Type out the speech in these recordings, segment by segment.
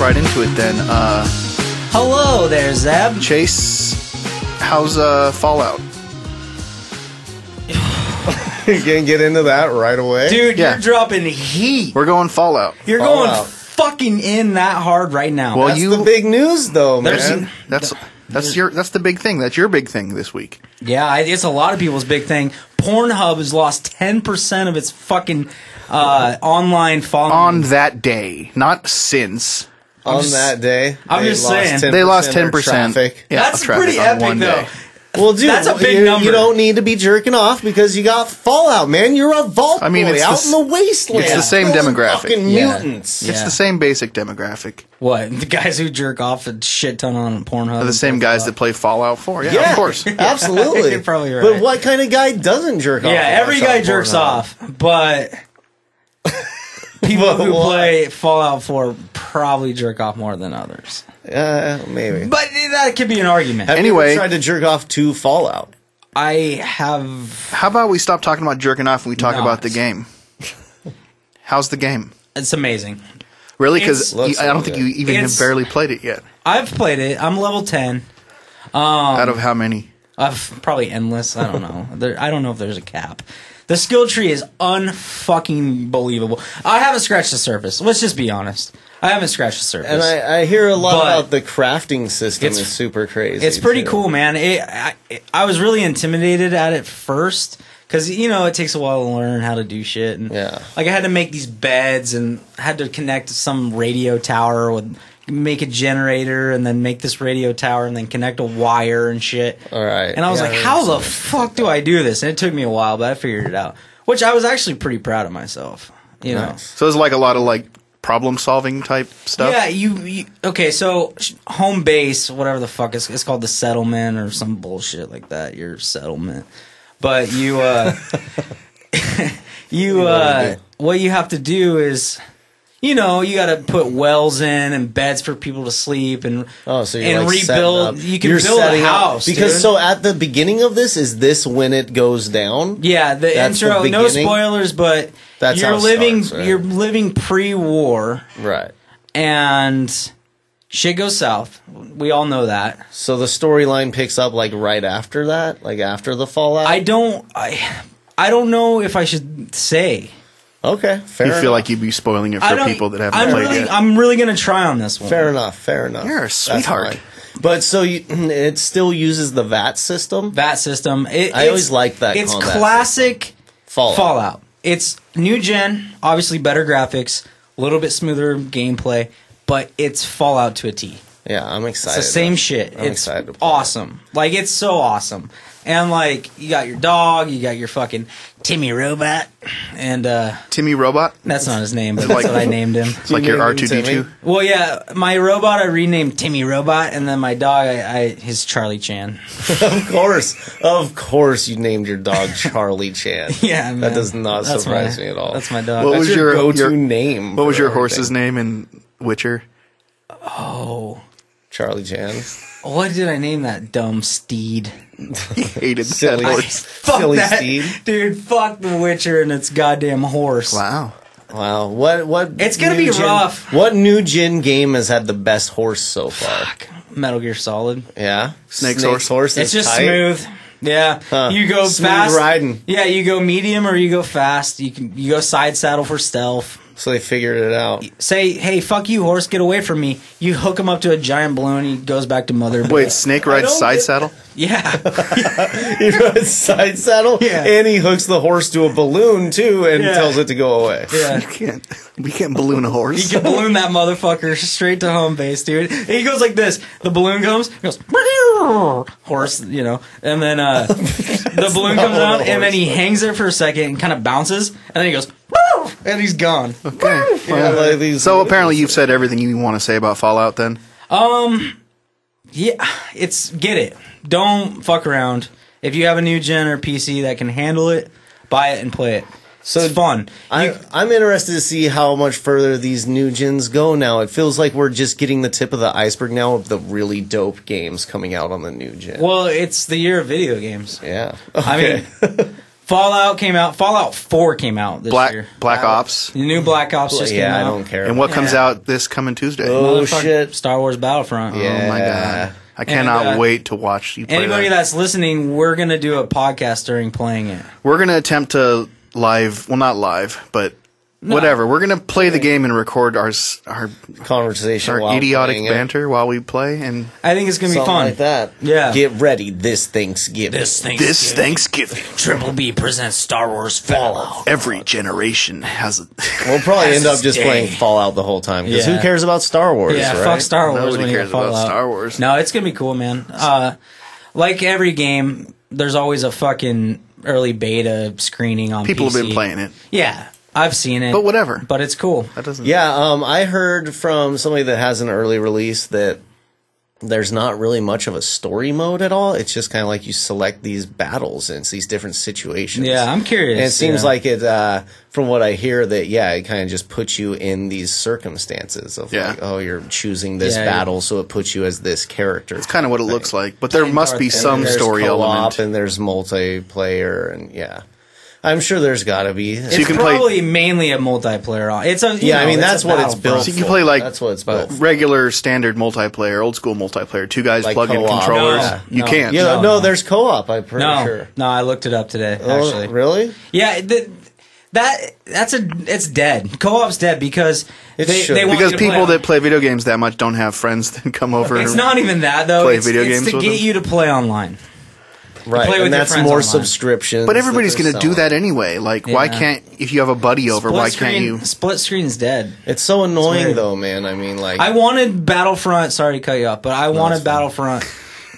right into it then. Hello there, Zeb. Chase, how's Fallout? You can get into that right away? Dude, Yeah. you're dropping heat. We're going Fallout. You're Fallout. going fucking in that hard right now. Well, That's the big news, though, man. That's the big thing. That's your big thing this week. Yeah, it's a lot of people's big thing. Pornhub has lost 10% of its fucking online following. On that day, not since. On that day, I'm just saying. They lost 10% 10%. traffic. Yeah, That's of traffic pretty on epic, one though. day. Well, dude, That's a big number. You don't need to be jerking off because you got Fallout, man. You're a vault boy out in the wasteland. It's the same killing demographic. Fucking Yeah. mutants. Yeah. It's the same basic demographic. What? The guys who jerk off a shit ton on Pornhub. The same guys that play Fallout 4. Yeah, of course. Absolutely. You're probably right. But what kind of guy doesn't jerk off? Yeah, every guy jerks off, but people who play Fallout 4 probably jerk off more than others. Maybe. But that could be an argument. Have Anyway. you ever tried to jerk off to Fallout? I have. How about we stop talking about jerking off and we talk Not. about the game? How's the game? It's amazing. Really? Because Looks I don't so think good. you even have barely played it yet. I've played it. I'm level 10. Out of how many? I've probably endless. I don't know. I don't know if there's a cap. The skill tree is unfucking believable. I haven't scratched the surface. Let's just be honest. I haven't scratched the surface. And I hear a lot But about the crafting system is super crazy. It's pretty too. cool, man. I was really intimidated at it first because it takes a while to learn how to do shit. And Yeah. like I had to make these beds and had to connect to some radio tower with make a generator and then make this radio tower and then connect a wire and shit. All right. And I was Yeah, like, that how makes the sense. fuck do I do this? And it took me a while, but I figured it out. Which I was actually pretty proud of myself. You know. So there's like a lot of like problem solving type stuff. Yeah, you okay, so home base, whatever the fuck it's called the settlement or some bullshit like that, your settlement. But you what you have to do is you got to put wells in and beds for people to sleep and Oh, so you're and like setting rebuild. up. You can You're build a setting up- house because dude. so at the beginning of this is this when it goes down? Yeah, the That's intro. the No beginning? spoilers, but That's you're how it living. starts, right? You're living pre-war, Right. and shit goes south. We all know that. So the storyline picks up like right after that, like after the Fallout. I don't know if I should say. Okay, fair You enough. feel like you'd be spoiling it for people that haven't played yet. I'm really gonna try on this one. Fair enough. Fair enough. You're a That's sweetheart. fine. But so it still uses the VAT system. VAT system. I always liked that It's combat classic Fallout. Fallout. It's new gen, obviously better graphics, a little bit smoother gameplay, but it's Fallout to a T. Yeah, I'm excited. It's the same shit. I'm It's excited to play awesome. Like, it's so awesome. And, like, you got your dog, you got your fucking Timmy Robot, and, Timmy Robot? that's not his name, but Like- that's what I named him. It's like your named him R2D2? Timmy? Well, yeah, my robot I renamed Timmy Robot, and then my dog, his Charlie Chan. Of course, you named your dog Charlie Chan. Yeah, man. That does not That's surprise my- me at all. That's my dog. What That's was your your- go-to your- name. What was for your everything. horse's name in Witcher? Oh, Charlie Chan. what did I name that dumb steed? He hated Silly. that horse. Fuck Silly that, steed. dude. Fuck The Witcher and its goddamn horse. Wow. Wow. What? It's gonna new be gen- rough. What new gen game has had the best horse so far? Metal Gear Solid. Yeah, Snake's horse. is It's just tight. smooth. Yeah, Huh. you go Smooth fast. riding. Yeah, you go medium or you go fast. You go side saddle for stealth. So they figured it out. Say, hey, fuck you, horse, get away from me. You hook him up to a giant balloon. He goes back to mother. Wait, Snake rides don't side get- saddle? Yeah, He rides side saddle, Yeah. and he hooks the horse to a balloon too, and Yeah. tells it to go away. yeah. We can't balloon a horse. You can balloon that motherfucker straight to home base, dude. And he goes like this. The balloon comes, he goes, horse, and then the balloon comes not out, what a and then horse he does. hangs there for a second and kind of bounces, and then he goes, and he's gone. Okay. Yeah, like these- So apparently you've said everything you want to say about Fallout then? Yeah, get it. Don't fuck around. If you have a new gen or PC that can handle it, buy it and play it. So It's fun. I'm interested to see how much further these new gens go now. It feels like we're just getting the tip of the iceberg now of the really dope games coming out on the new gen. Well, it's the year of video games. Yeah. I mean, Fallout came out. Fallout 4 came out this year. Black Ops. The new Black Ops just came out. I don't care. And what comes out this coming Tuesday? Oh, Motherfucker, shit. Star Wars Battlefront. Yeah. Oh my god. I cannot wait to watch you play Anybody that. that's listening, we're going to do a podcast during playing it. We're going to attempt to not live, but whatever. We're going to play the game and record our Conversation while idiotic playing it. banter while we play. And I think it's going to be Something fun. like that. Yeah. Get ready this Thanksgiving. This Thanksgiving, Triple B presents Star Wars Fallout. every generation has a... We'll probably end up just Day. playing Fallout the whole time, because Yeah. who cares about Star Wars, Yeah, right? fuck Star Wars Nobody when you cares get about Fallout. Star Wars. No, it's going to be cool, man. Like every game, there's always a fucking early beta screening on People PC. have been playing it. Yeah, I've seen it. But whatever. But it's cool. That doesn't... Yeah, I heard from somebody that has an early release that there's not really much of a story mode at all. It's just kind of like you select these battles and it's these different situations. Yeah, I'm curious. And it seems yeah. like it, from what I hear, that, it kind of just puts you in these circumstances of like, oh, you're choosing this battle, so it puts you as this character. It's kind of what it looks like. But there must be And some there's story co-op, element. and there's multiplayer, and I'm sure there's got to be. It's you can probably mainly a multiplayer. It's a I mean, that's what it's built. So you can play like that's what it's built. regular standard multiplaer, old school multiplaire. Two guys Like plug in co-op. controllers. No, You no. can't. Yeah, No. there's co-op. I'm pretty No, sure. no, I looked it up today. Actually, Oh, really? yeah, it's dead. Co-op's dead because It they should. want Because you to play people on- that play video games that much don't have friends that come over. It's and not even that though. play It's video it's games to with get them. you to play online. Right, play with and your that's friends more online. subscriptions. But everybody's going to do that anyway. Like, why Yeah. can't, if you have a buddy over, why can't you? Split screen's dead. It's so annoying, weird. though, man. I mean, like, I wanted Battlefront. Sorry to cut you off, but I wanted it's fine. Battlefront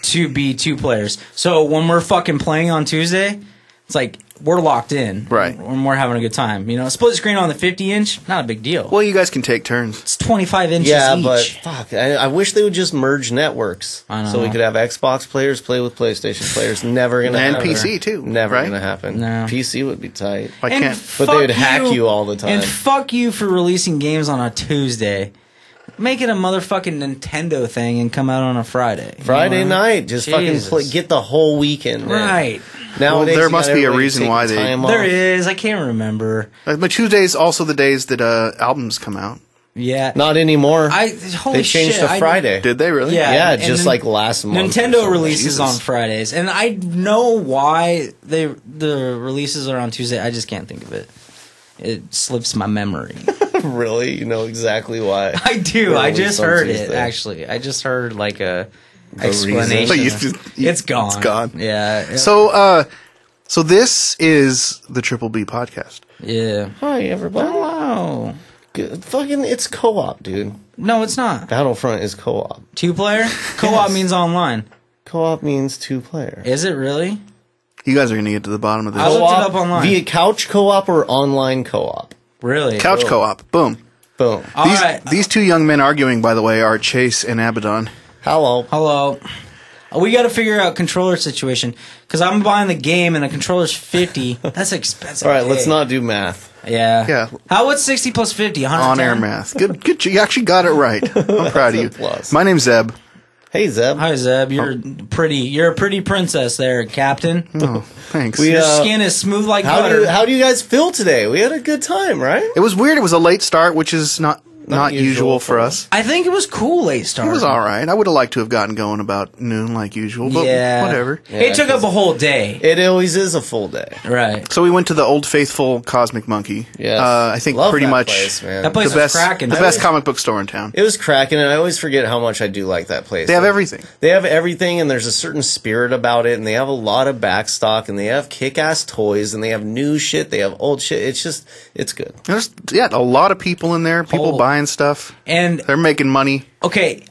to be 2 players. So when we're fucking playing on Tuesday, it's like we're locked in, Right. When we're having a good time, split screen on the 50-inch, not a big deal. Well, you guys can take turns. It's 25 inches yeah, each. but fuck, I wish they would just merge networks, I know. so we could have Xbox players play with PlayStation players. Never gonna And happen. PC too, Never right? gonna happen. No. PC would be tight. Why And can't? But fuck they would hack you all the time. And fuck you for releasing games on a Tuesday. Make it a motherfucking Nintendo thing and come out on a Friday. Friday night, just Jesus. fucking get the whole weekend. in. Right. Nowadays, there you must got be a everybody reason taking why they- time There off. is. I can't remember. But Tuesday's also the days that albums come out. Yeah. Not anymore. Holy they changed shit, to Friday. Did they really? Yeah. Yeah, and just then like last month. or Nintendo something. releases Jesus. on Fridays, and I know why the releases are on Tuesday. I just can't think of it. It slips my memory. Really? You know exactly why. I do. They're I released just on heard it. Tuesday. Actually, I just heard like a reason? explanation. But It's gone. It's gone. Yeah. So this is the Triple B podcast. Yeah. Hi, everybody. Wow. Good. Fucking, it's co-op, dude. No, it's not. Battlefront is co-op. 2-player? Co-op means online. Co-op means 2-player. Is it really? You guys are going to get to the bottom of this. I looked it up online. Via couch co-op or online co-op. Really? Couch co-op. Boom. Boom. All right. These two young men arguing, by the way, are Chase and Abaddon. Hello. Hello. We got to figure out controller situation because I'm buying the game and the controller's $50. That's expensive. All right, let's not do math. Yeah. Yeah. What's 60 plus 50? 110? On-air math. Good. You actually got it right. I'm proud of you. Plus. My name's Zeb. Hey, Zeb. Hi Zeb, you're pretty. You're a pretty princess there, Captain. Oh, thanks. Your skin is smooth like butter. How do you guys feel today? We had a good time, right? It was weird. It was a late start, which is not usual for us. I think it was cool late start. It was all right. I would have liked to have gotten going about noon like usual, but Yeah. whatever. It took up a whole day. It always is a full day. Right. So we went to the Old Faithful Cosmic Monkey. Yes. I think Love pretty that much place, man. That place the was best, cracking. the best comic book store in town. It was cracking, and I always forget how much I do like that place. They have everything. They have everything, and there's a certain spirit about it, and they have a lot of backstock, and they have kick-ass toys, and they have new shit, they have old shit. It's good. There's a lot of people in there. People Oh. buying stuff. And They're making money. okay,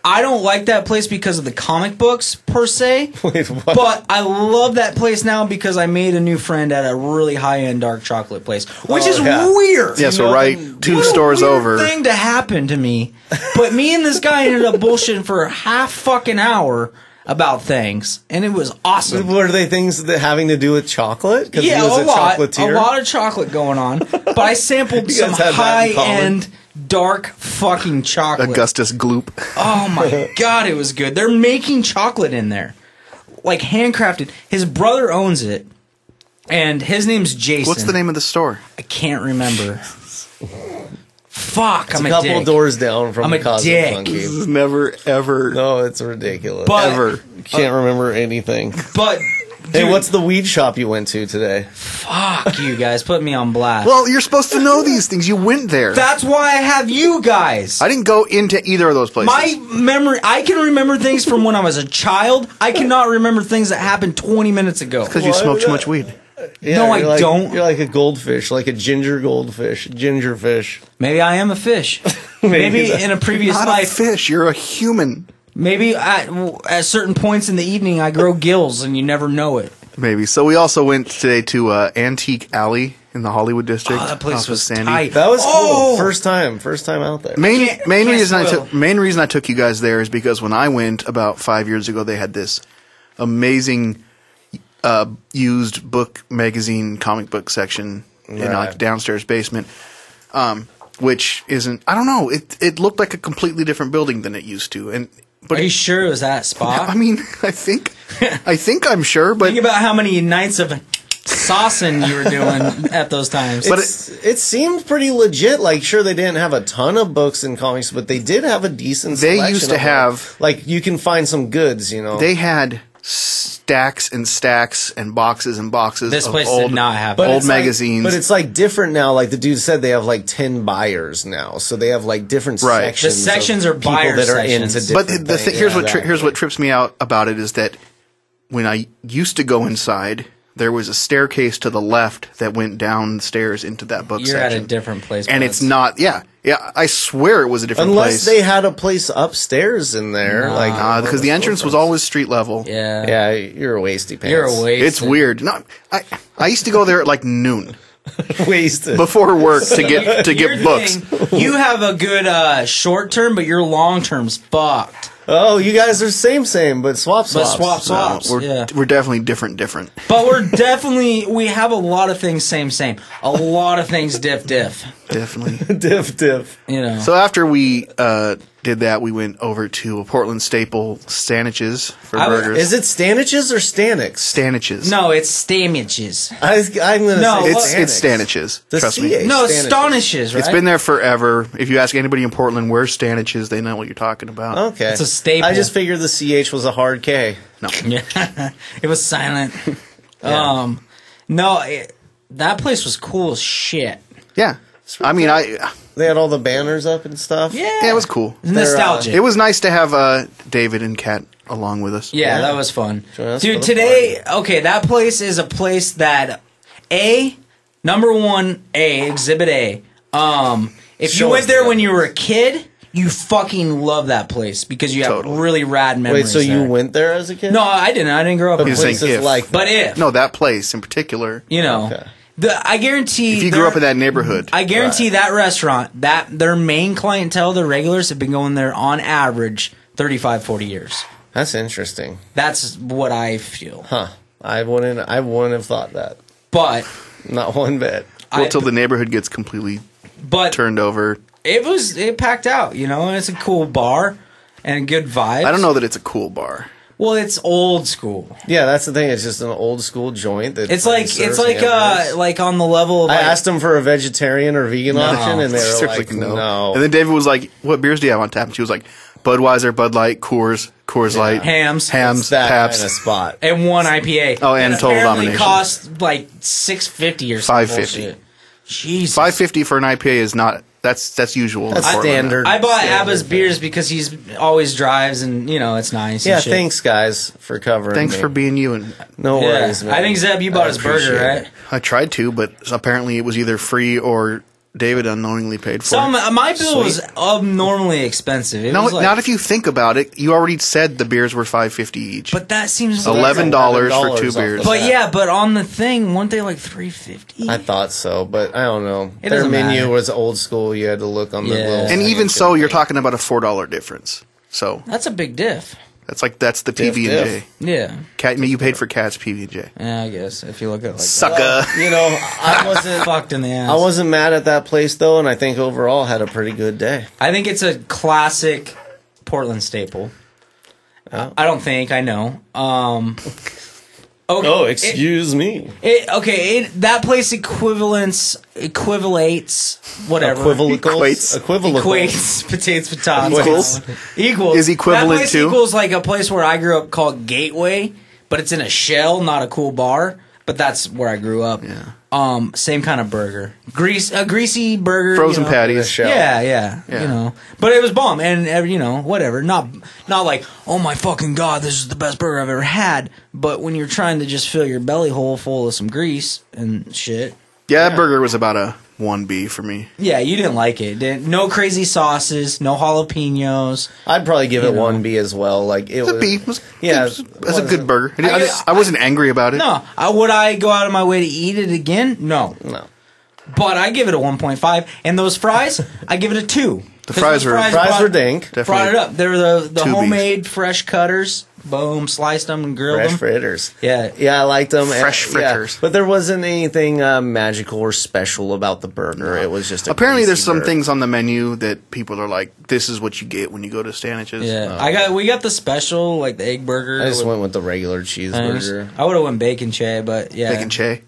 I don't like that place because of the comic books per se. Wait, what? But I love that place now because I made a new friend at a really high-end dark chocolate place, which is yeah. weird. Yeah, so know, right then two What a stores weird over. thing to happen to me. But me and this guy ended up bullshitting for a half fucking hour about things, and it was awesome. What are they things that having to do with chocolate? Because Yeah, he was a lot chocolatier. of chocolate going on. But I sampled You some guys have that in common. high-end dark fucking chocolate. Augustus Gloop. Oh my god, it was good. They're making chocolate in there, like handcrafted. His brother owns it, And his name's Jason. What's the name of the store? I can't remember. Fuck, I'm a couple dick. doors down from I'm the a Cosmic dick. Funky. This is never, ever, No, it's ridiculous. But- ever. Can't remember anything. But, Hey, dude, what's the weed shop you went to today? fuck you guys. Put me on blast. Well, you're supposed to know these things. You went there. That's why I have you guys. I didn't go into either of those places. My memory, I can remember things from when I was a child. I cannot remember things that happened 20 minutes ago. Because you Why smoke would too that- much weed. Yeah, No, I you're like- don't. You're like a goldfish, like a ginger goldfish, ginger fish. Maybe I am a fish. Maybe that's- in a previous Not a life. fish. You're a human. Maybe at certain points in the evening I grow gills and you never know it. Maybe. So we also went today to Antique Alley in the Hollywood district. Oh, that place off of was Sandy. tight. That was cool. Oh! First time out there. Can't Main reason I took you guys there is because when I went about 5 years ago, they had this amazing used book magazine comic book section in like Right. the downstairs basement, which isn't. I don't know. It looked like a completely different building than it used to, but Are you sure it was that spot? I mean, I'm sure, but Think about how many nights of saucing you were doing at those times. But It seemed pretty legit. Like, sure, they didn't have a ton of books and comics, but they did have a decent They selection used to of them. have- Like, you can find some goods, you know. they had stacks and stacks and boxes and boxes This of place old, did not have But that. old it's like- magazines. but it's like different now. Like the dude said, they have like 10 buyers now, so they have like different Right. sections. The sections of are people buyer that are sections. into But different the things. here's what Exactly. here's what trips me out about it is that when I used to go inside, there was a staircase to the left that went down the stairs into that book You're section. at a different place. and but it's not. Yeah. I swear it was a different Unless place. they had a place upstairs in there, Nah. like because the entrance was always street level. Yeah. yeah, you're a wasty pants. You're a waste. It's weird. No, I used to go there at like noon wasted. before work to get books. You have a good short term, but your long term's fucked. Oh, you guys are same, but swap But swaps. swaps. We're Yeah. we're definitely different. But we have a lot of things same. A lot of things diff. Definitely. diff. You know. So after we did that, we went over to a Portland staple, Stanich's, for I would- burgers. Is it Stanich's or Stanich's? Stanich's? no, it's Stamiches. I'm gonna No, say it's Stanich's. The Trust me. CH. No, it's Staniches. Stanishes, right? It's been there forever. If you ask anybody in Portland where's Stanich's, they know what you're talking about. Okay, It's a staple. I just figured the CH was a hard K. No. Yeah, it was silent. That place was cool as shit. Yeah. I mean, They had all the banners up and stuff. yeah, it was cool. Nostalgic. It was nice to have David and Kat along with us. Yeah, that was fun. Join us for Dude, the today, okay, that place is a place that, number one, Exhibit A. If you Show went us there the when you were a kid, you fucking love that place because you have Totally. really rad memories. Wait, so you there. went there as a kid? No, I didn't. I didn't grow up but in He's saying places if. like But if, No, that place in particular. you know, Okay. I guarantee. If you grew up in that neighborhood, I guarantee that restaurant, that their main clientele, their regulars, have been going there on average 35, 40 years. That's interesting, That's what I feel. huh? I wouldn't have thought that. But Not one bit. until the neighborhood gets completely but turned over. it packed out, you know, and it's a cool bar and good vibes. I don't know that it's a cool bar. Well, it's old school. Yeah, that's the thing. It's just an old school joint. That It's fucking like serves hamburgers. like on the level of I like, asked them for a vegetarian or vegan option, and they were Seriously, like, "No." And then David was like, "What beers do you have on tap?" And she was like, "Budweiser, Bud Light, Coors Light, hams. It's that Pabst, kind of spot. and one IPA. Oh, and Total apparently Domination. cost like $6.50 or something. $5.50. bullshit. Jesus. $5.50 for an IPA is not. That's usual. in That's Portland. standard. I bought standard Abba's thing. beers because he's always drives and, you know, it's nice. Yeah, and shit. thanks guys for covering. Thanks me. for being you. And No Yeah. worries, man. I think Zeb, you bought I his burger, appreciate right? it. I tried to, but apparently it was either free or David unknowingly paid for So it. my bill Sweet. was abnormally expensive. It No, was like, not if you think about it. You already said the beers were $5.50 each. but that seems $11 for two off beers. the But bat. yeah, but on the thing, weren't they like $3.50? I thought so, but I don't know. It Their doesn't menu matter. was old school. You had to look on the Yeah. little. And thing even and so, shit. you're talking about a $4 difference. So That's a big diff. that's the Diff, PB and J. Yeah. Cat, you paid for Cat's PB and J. Yeah, I guess if you look at it like Sucker. You know, I wasn't. fucked in the ass. I wasn't mad at that place though, and I think overall had a pretty good day. I think it's a classic Portland staple. Oh. I don't think I know. Okay, Oh, excuse me. That place equivalates, whatever. Equates potatoes, potatoes. Equals. Is equivalent that place to? equals like a place where I grew up called Gateway, but it's in a shell, not a cool bar. But that's where I grew up. Yeah. Same kind of burger, a greasy burger, Frozen patties. Yeah. You know, but it was bomb, and you know, whatever. Not like, oh my fucking god, this is the best burger I've ever had. But when you're trying to just fill your belly hole full of some grease and shit. Yeah, that burger was about a 1B for me. Yeah, you didn't like it. No crazy sauces, no jalapenos. I'd probably give it 1B as well. Like it was The beef was, yeah, it's a good burger. I I wasn't angry about it. No, would I go out of my way to eat it again? No. But I give it a 1.5, and those fries, I give it a 2. The fries were dink. Brought it up. They're the Tubies. homemade fresh cutters. Boom, sliced them and grilled Fresh them. fritters. Yeah. I liked them. Fresh fritters. But there wasn't anything magical or special about the burger. It was just Apparently, there's some burger. things on the menu that people are like, "This is what you get when you go to Stanich's." Yeah, we got the special, like the egg burger. I just went with the regular cheeseburger. I would have went bacon che, but yeah. Bacon che.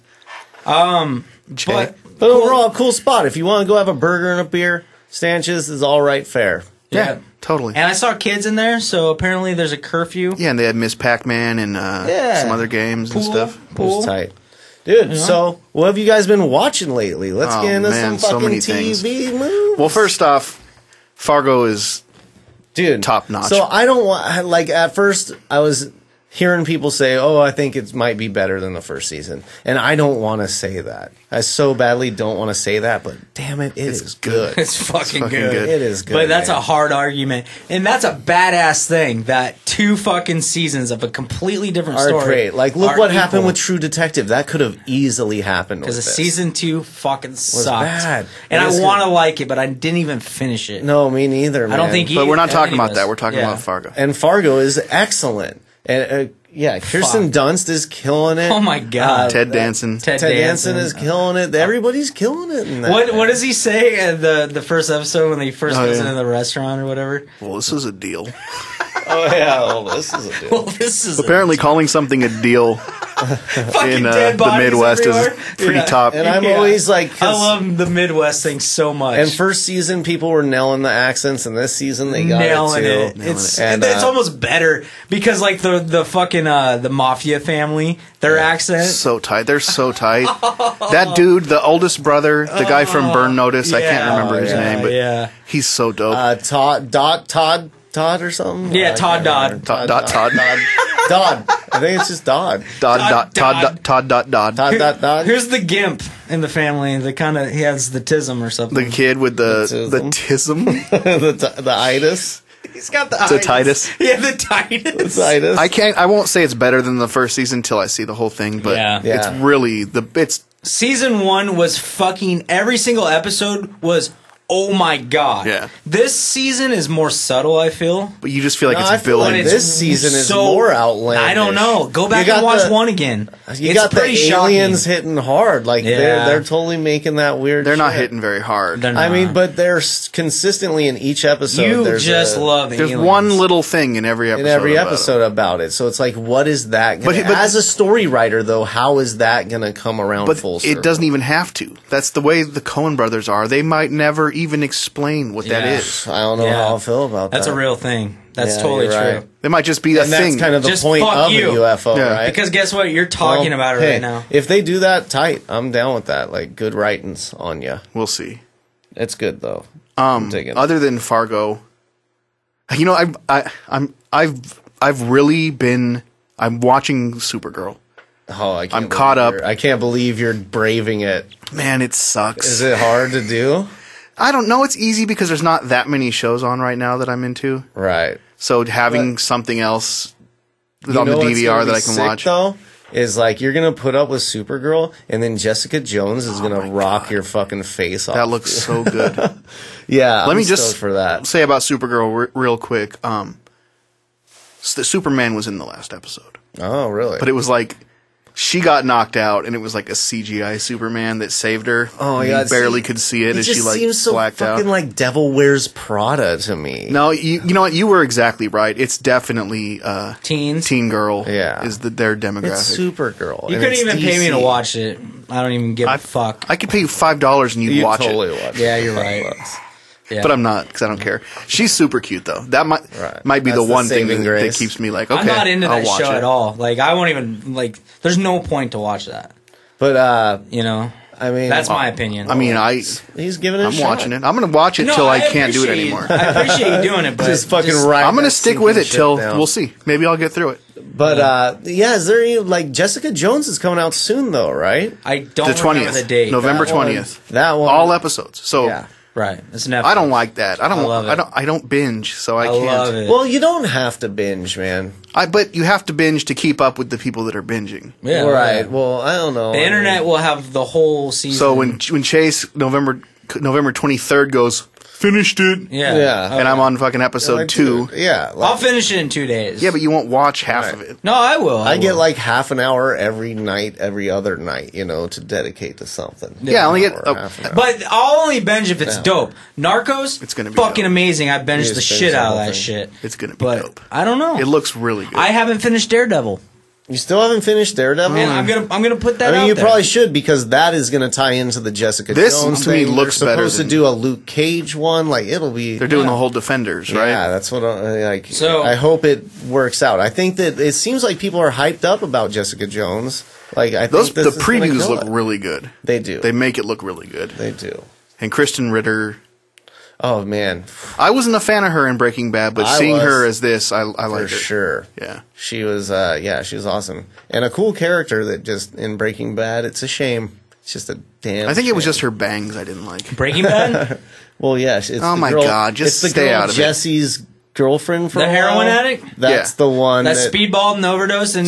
But But overall, cool spot. If you want to go have a burger and a beer, Stanch's is all right fare. Yeah, totally. And I saw kids in there, so apparently there's a curfew. Yeah, and they had Miss Pac-Man and some other games and stuff. It was tight. Dude, so what have you guys been watching lately? Let's get into man, some so fucking many TV movies. Well, first off, Fargo is top notch. So I don't want, like, at first I was hearing people say, oh, I think it might be better than the first season. And I don't want to say that. I so badly don't want to say that, but damn it, it is good. It's fucking good. It is good. But that's man. a hard argument. And that's a badass thing that 2 fucking seasons of a completely different are story. great. Like, look are what happened equal. with True Detective. That could have easily happened. Because with this. season 2 fucking sucked. bad. And It I is want to like it, but I didn't even finish it. No, me neither, man. I don't think but we're not talking any about of that. us. We're talking about Fargo. And Fargo is excellent. And Kirsten Dunst is killing it. Oh my god. Ted Danson. Ted Danson is killing it. Everybody's killing it. In that. What does he say at the first episode when he first goes into the restaurant or whatever? Well, this is a deal. Oh yeah, well this is a deal. Well, this is Apparently, calling something a deal fucking in dead the bodies Midwest everywhere. is pretty top. And I'm always like, I love the Midwest thing so much. and first season people were nailing the accents, and this season they got nailing it too. it. It's And, it's almost better because like the fucking the mafia family, their accent. So tight. They're so tight. That dude, the oldest brother, the guy from Burn Notice, I can't remember his name, but he's so dope. Todd or something. Yeah, Todd Dodd. Todd. Dodd. I think it's just Dodd. Todd. Here's the gimp in the family. The kind of he has the tism or something. The kid with the tism. the itis. He's got the Titus. Yeah, the Titus. I won't say it's better than the first season until I see the whole thing, but it's really it's Season 1 was fucking every single episode was oh my god. Yeah. This season is more subtle, I feel. but you just feel like I it's feel like villain. this season is more outlandish. I don't know. Go back You and got watch the- 1 again. You It's got the pretty aliens shocking. hitting hard. Like they're totally making that weird. They're not shit. hitting very hard. They're I mean, not. but they're consistently in each episode. you there's just love There's aliens. one little thing in every episode. about it. So it's like, what is that? But As a story writer, though, how is that going to come around But full circle? it doesn't even have to. That's the way the Coen brothers are. They might never even explain what that Yeah. is. I don't know how I feel about that. That's a real thing. That's Yeah, totally you're true. right. They might just be a And thing. that's kind of the Just point fuck of you. a UFO, Yeah. right? Because guess what? You're talking Well, about it hey, right now. If they do that, tight. I'm down with that. Like, good writings on you. We'll see. It's good though. I'm digging. Other than Fargo, you know, I've really been. I'm watching Supergirl. Oh, I can't I'm believe caught up. I can't believe you're braving it. Man, it sucks. Is it hard to do? I don't know. It's easy because there's not that many shows on right now that I'm into. Right. So having something else You on the know what's DVR gonna that be I can sick, watch. though, is like you're gonna put up with Supergirl, and then Jessica Jones is gonna rock your fucking face off. That looks so good. yeah. Let me I'm just stoked for that. say about Supergirl real quick. The Superman was in the last episode, Oh, really? but it was like she got knocked out, and it was like a CGI Superman that saved her. Oh my You God, barely could see it as she like seems so blacked fucking out. like Devil Wears Prada to me. No, you know what? You were exactly right. It's definitely Teens. teen girl. Yeah. is their demographic. It's Supergirl. You and couldn't it's even pay me to DC. watch it. I don't even give a fuck. I could pay you $5 and you'd You watch totally it. watch Yeah, it. you're right. Yeah. But I'm not because I don't care. She's super cute though. That might be That's the one the thing saving that grace. keeps me like, okay, I'm not into I'll that watch show it. at all. Like, I won't even, like, there's no point to watch that. But You know? I mean, That's my opinion. I mean, he's giving it. I'm watching it. I'm going to watch it till I can't do it appreciate anymore. I appreciate you doing it, but Just fucking right. I'm going to stick with it till we'll see. Maybe I'll get through it. But yeah, is there any like Jessica Jones is coming out soon though, right? I don't The remember 20th, the date. November That one- 20th. That one, All episodes. So yeah. Right. It's Netflix. I don't like that. I love it. I don't binge, so I I can't. love it. Well, you don't have to binge, man. But you have to binge to keep up with the people that are binging. Yeah, Right. yeah. Well, I don't know. The internet will have the whole season. So when Chase November 23rd goes, finished it. Yeah. Yeah. And I'm on fucking episode Like, 2. dude, yeah. I'll Like, finish it in 2 days. Yeah, but you won't watch half Right. of it. No, I will. I get will. like half an hour every night, every other night, to dedicate to something. Yeah, I only get. Or half an hour. But I'll only binge if it's Yeah. dope. Narcos, It's gonna be fucking dope. amazing. I You binged just the finished shit the out of whole that thing. shit. It's gonna be But dope. I don't know. It looks really good. I haven't finished Daredevil, You still haven't finished Daredevil? and I'm gonna put that. I mean, out you there. probably should because that is going to tie into the Jessica This, Jones to me, thing. looks They're better supposed to than- do a Luke Cage one. Like it'll be. They're doing Yeah. the whole Defenders, right? Yeah, that's what I like. So- I hope it works out. I think that it seems like people are hyped up about Jessica Jones. Like I Those think this the is gonna previews kill look it. really good. They do. They make it look really good. They do. And Kristen Ritter, Oh man, I wasn't a fan of her in Breaking Bad, but I seeing was. her as this, I for like her. sure. Yeah. She was. She was awesome and a cool character. That just in Breaking Bad, it's a shame. It's just a damn. I think it was shame. just her bangs I didn't like. Breaking Bad, Well, yes. It's Oh the my girl, God, just it's the stay girl out of it. Jesse's girlfriend for the a heroin while. addict That's Yeah. the one that that speedballed and overdosed, and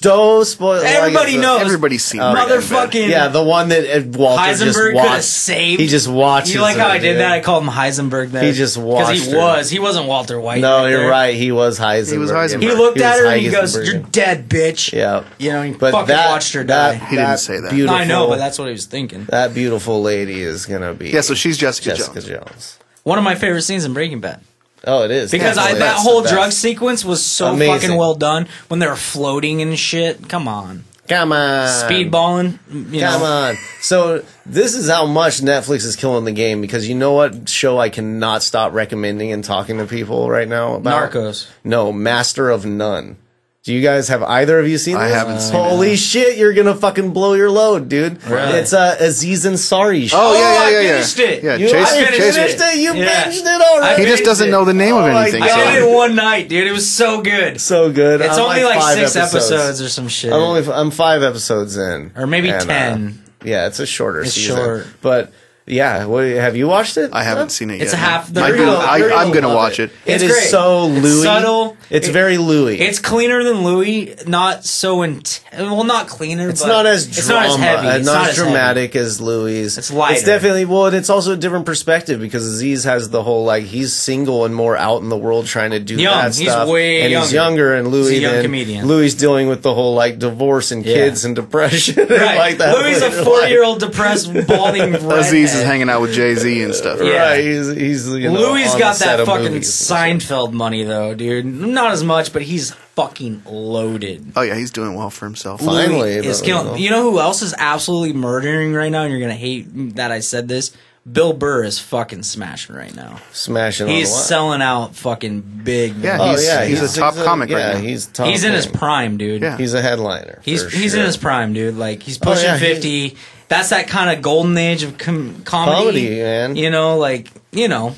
Don't spoil. everybody knows. Everybody's seen Breaking Bad. Motherfucking Yeah, the one that Walter just Heisenberg could watched. have saved. He just watches. You like how it, I did dude. that? I called him Heisenberg there. He just watched because her. he wasn't Walter White. No, right you're there. right. He was Heisenberg. He was Heisenberg. He looked at was her and he goes, Heisenberg. "You're dead, bitch." Yeah, You know, he but fucking that, watched her die. He didn't say that. Beautiful, I know, but that's what he was thinking. that beautiful lady is gonna be. Yeah, so she's Jessica Jessica Jones. Jones. One of my favorite scenes in Breaking Bad. Oh, it is Because Definitely. that That's whole the drug best. sequence was so Amazing. fucking well done when they were floating and shit. Come on. Come on, Speedballing. You Come know. on. So this is how much Netflix is killing the game because you know what show I cannot stop recommending and talking to people right now about? Narcos. No, Master of None. Do you guys have either of you seen I this? haven't seen Holy shit, you're gonna fucking blow your load, dude. Really? It's Aziz Ansari. Oh, yeah, I yeah, yeah. finished it. Yeah, You Chase, I Chase- finished it. You Yeah. binged it already. He just doesn't know the name of Oh my anything. God. I So. did it in one night, dude. It was so good. So good. It's I'm only like 5 6 episodes or some shit. I'm 5 episodes in, Or maybe And, 10. Yeah, it's a shorter It's season. short. But yeah, have you watched it? I haven't seen it yet. It's a half- I you're do, gonna- I'm going to love watch it. It's It is great. so It's Louis. subtle. It's very Louis. It's cleaner than Louis, not so well, not cleaner. It's but not as it's drama, not as heavy. It's not as as heavy. dramatic as Louis. It's lighter. It's definitely and it's also a different perspective because Aziz has the whole he's single and more out in the world trying to do Young. that He's stuff. way and he's younger. younger, and Louis He's a young then comedian. Louis dealing with the whole divorce and Yeah. kids and depression. and Right. like that. Louis is a 40-year-old depressed, balding redhead. Aziz is hanging out with Jay-Z and stuff. Yeah. Right, he's Louis on got the set that of fucking movies. Seinfeld money though, dude. Not as much, but he's fucking loaded. Oh, yeah, he's doing well for himself. Finally, Louis is though, killing. You know who else is absolutely murdering right now? And you're gonna hate that I said this. Bill Burr is fucking smashing right now. smashing. He's on the selling out fucking big. Yeah, money. he's a top comic right now. He's top. He's in his thing. prime, dude. Yeah. He's a headliner. He's for in sure. his prime, dude. Like he's pushing yeah, 50. That's that kind of golden age of comedy, Comedy, man. You know,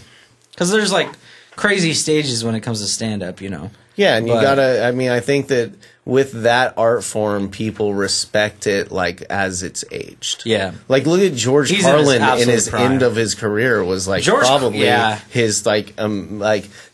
because there's crazy stages when it comes to stand up. You know. Yeah, and you But- gotta. I mean, I think that with that art form, people respect it as it's aged. Yeah. Look at George He's in his Carlin in absolute his prime. end of his career was George- probably yeah. his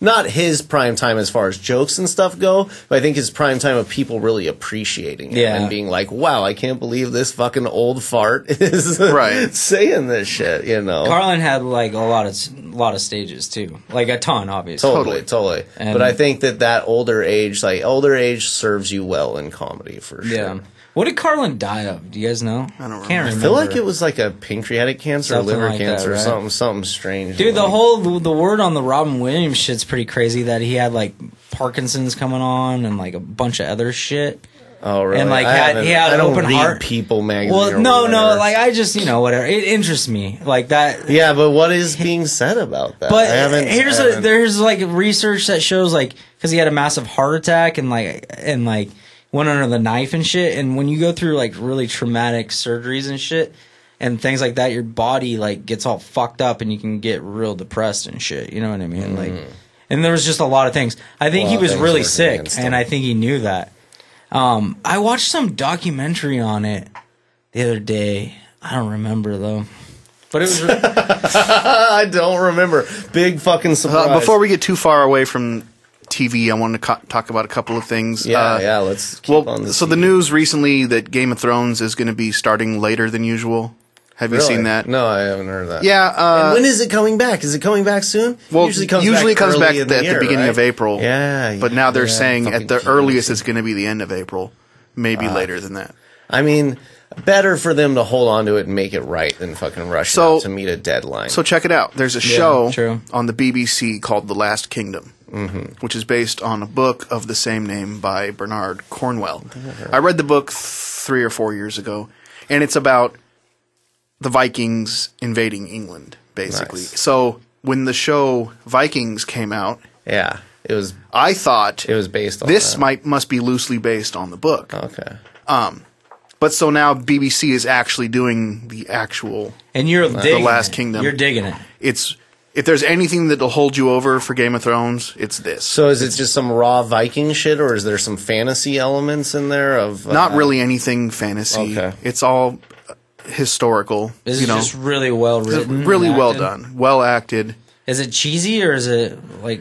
not his prime time as far as jokes and stuff go, but I think his prime time of people really appreciating it Yeah. and being like, "Wow, I can't believe this fucking old fart is Right. saying this shit." You know. Carlin had a lot of stages too, a ton, obviously. Totally. And- But I think that older age serves you well in comedy for sure. Yeah. What did Carlin die of? Do you guys know? I don't remember. Can't remember. I feel like it was like a pancreatic cancer or Something liver like that, cancer or right? something strange. Dude, the word on the Robin Williams shit's pretty crazy that he had like Parkinson's coming on and like a bunch of other shit. Oh, really? And like he had I an don't open read heart. People magazine. Well, or no, whatever. like I just whatever. It interests me like that. Yeah, but what is being said about that? But I there's like research that shows like because he had a massive heart attack and went under the knife and shit. And when you go through like really traumatic surgeries and shit and things like that, your body like gets all fucked up and you can get real depressed and shit. You know what I mean? Like, and there was just a lot of things. I think he was really sick, and I think he knew that. I watched some documentary on it the other day. I don't remember though. But it was. I don't remember. Big fucking surprise. Before we get too far away from TV, I wanted to talk about a couple of things. Yeah, let's keep on this. So the news recently that Game of Thrones is going to be starting later than usual. Have you seen that? No, I haven't heard that. Yeah. And when is it coming back? Is it coming back soon? Well, usually it comes back at the beginning right? of April. Yeah. But now they're saying fucking at the keep earliest it. it's going to be the end of April. Maybe later than that. I mean, better for them to hold on to it and make it right than fucking rush out to meet a deadline. So check it out. There's a show true. on the BBC called The Last Kingdom, which is based on a book of the same name by Bernard Cornwell. I read the book 3 or 4 years ago, and it's about the Vikings invading England, basically. Nice. So when the show Vikings came out, yeah, I thought it was based on this that. must be loosely based on the book. Okay. But so now BBC is actually doing the actual And you're digging The Last it. Kingdom. You're digging it. It's if there's anything that'll hold you over for Game of Thrones, it's this. So is it just some raw Viking shit, or is there some fantasy elements in there? Of Not really anything fantasy. Okay. It's all historical. Is it just really well written? Really and well acted? done, well acted. Is it cheesy or is it like?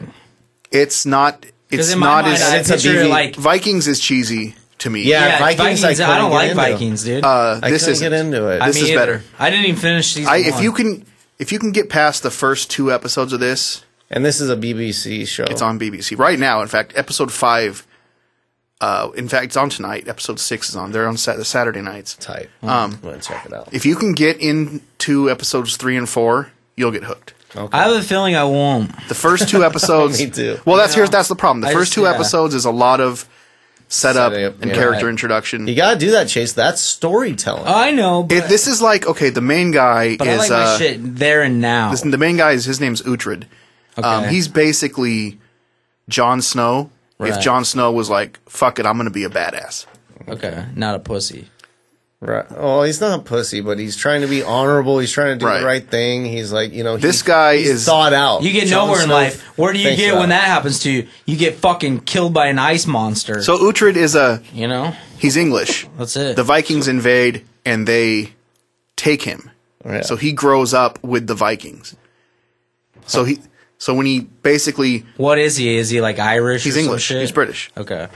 It's not. Because It's in my not mind, I as picture it like Vikings is cheesy to me. Yeah, Vikings, I don't couldn't like get into. Vikings, dude. This couldn't is get into it. This is either. better. I didn't even finish season one. If you can get past the first 2 episodes of this, And this is a BBC show. it's on BBC right now. In fact, episode 5. In fact, it's on tonight. Episode 6 is on. They're on the Saturday nights. Tight. I'm going to check it out. If you can get into episodes 3 and 4, you'll get hooked. Okay. I have a feeling I won't. The first 2 episodes. Me too. Well, that's the problem. The I first just- 2 yeah. episodes is a lot of setup Setup, and yeah. character Right. introduction. You got to do that, Chase. That's storytelling. I know, but, This is like the main guy but is I like my shit there and now. listen, the main guy his name's Uhtred. Okay. He's basically Jon Snow. If Right. Jon Snow was like, "Fuck it, I'm going to be a badass." Okay, not a pussy. Right. Oh, he's not a pussy, but he's trying to be honorable. He's trying to do Right. the right thing. He's like, This guy he's is- thought out. You get Jon nowhere in Snow life. Where do you thinks get when that happens to you? You get fucking killed by an ice monster. So Uhtred is you know, he's English. that's it. The Vikings invade and they take him. Yeah. So he grows up with the Vikings. So when he basically What is he? Is he like Irish? he's or some English, shit? he's British. Okay,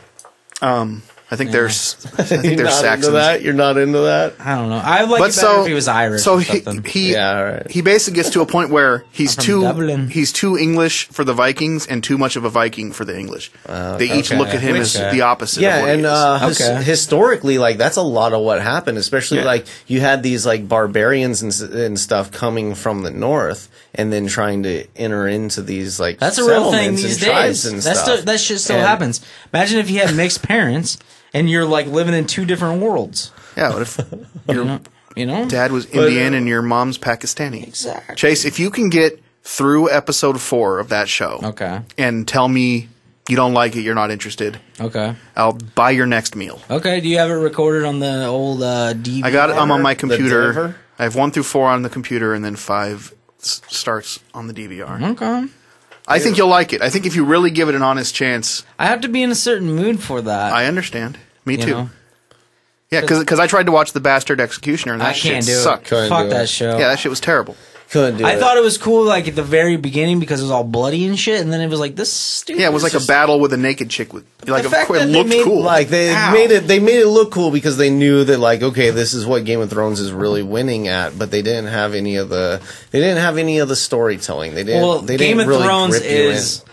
I think there's I think You're there's not Saxons. into that. You're not into that. I don't know. I'd like But it better so if he was Irish. so or he something. he Yeah, all right. he basically gets to a point where he's from Dublin. he's too English for the Vikings and too much of a Viking for the English. They each look at him as Okay. the opposite. Yeah, of what and he is. Okay. historically, like that's a lot of what happened. Especially Yeah. like you had these like barbarians and stuff coming from the north, and then trying to enter into these like That's a real thing settlements these and tribes days. and That's stuff. that shit still And- happens. Imagine if you had mixed parents and you're like living in 2 different worlds. Yeah, what if your You know? dad was Indian and your mom's Pakistani? Exactly. Chase, if you can get through episode 4 of that show Okay. and tell me you don't like it, you're not interested, Okay. I'll buy your next meal. Okay. Do you have it recorded on the old DVD? I got it. I'm on my The computer. Denver? I have 1 through 4 on the computer, and then 5 starts on the DVR. Okay. I think you'll like it. I think if you really give it an honest chance, I have to be in a certain mood for that. I understand. Me you too. know? Yeah, because I tried to watch The Bastard Executioner, and that I can't shit do sucked. it. Couldn't Fuck do that it. show. Yeah, that shit was terrible. Couldn't do I it. thought it was cool, like at the very beginning, because it was all bloody and shit, and then it was like this stupid. Yeah, it was like a battle with a naked chick. Like the fact it that they looked made, cool. Like they Ow. made it look cool because they knew that like okay, this is what Game of Thrones is really winning at, but they didn't have any of the storytelling. They didn't. Well, they Game didn't of really Thrones grip you is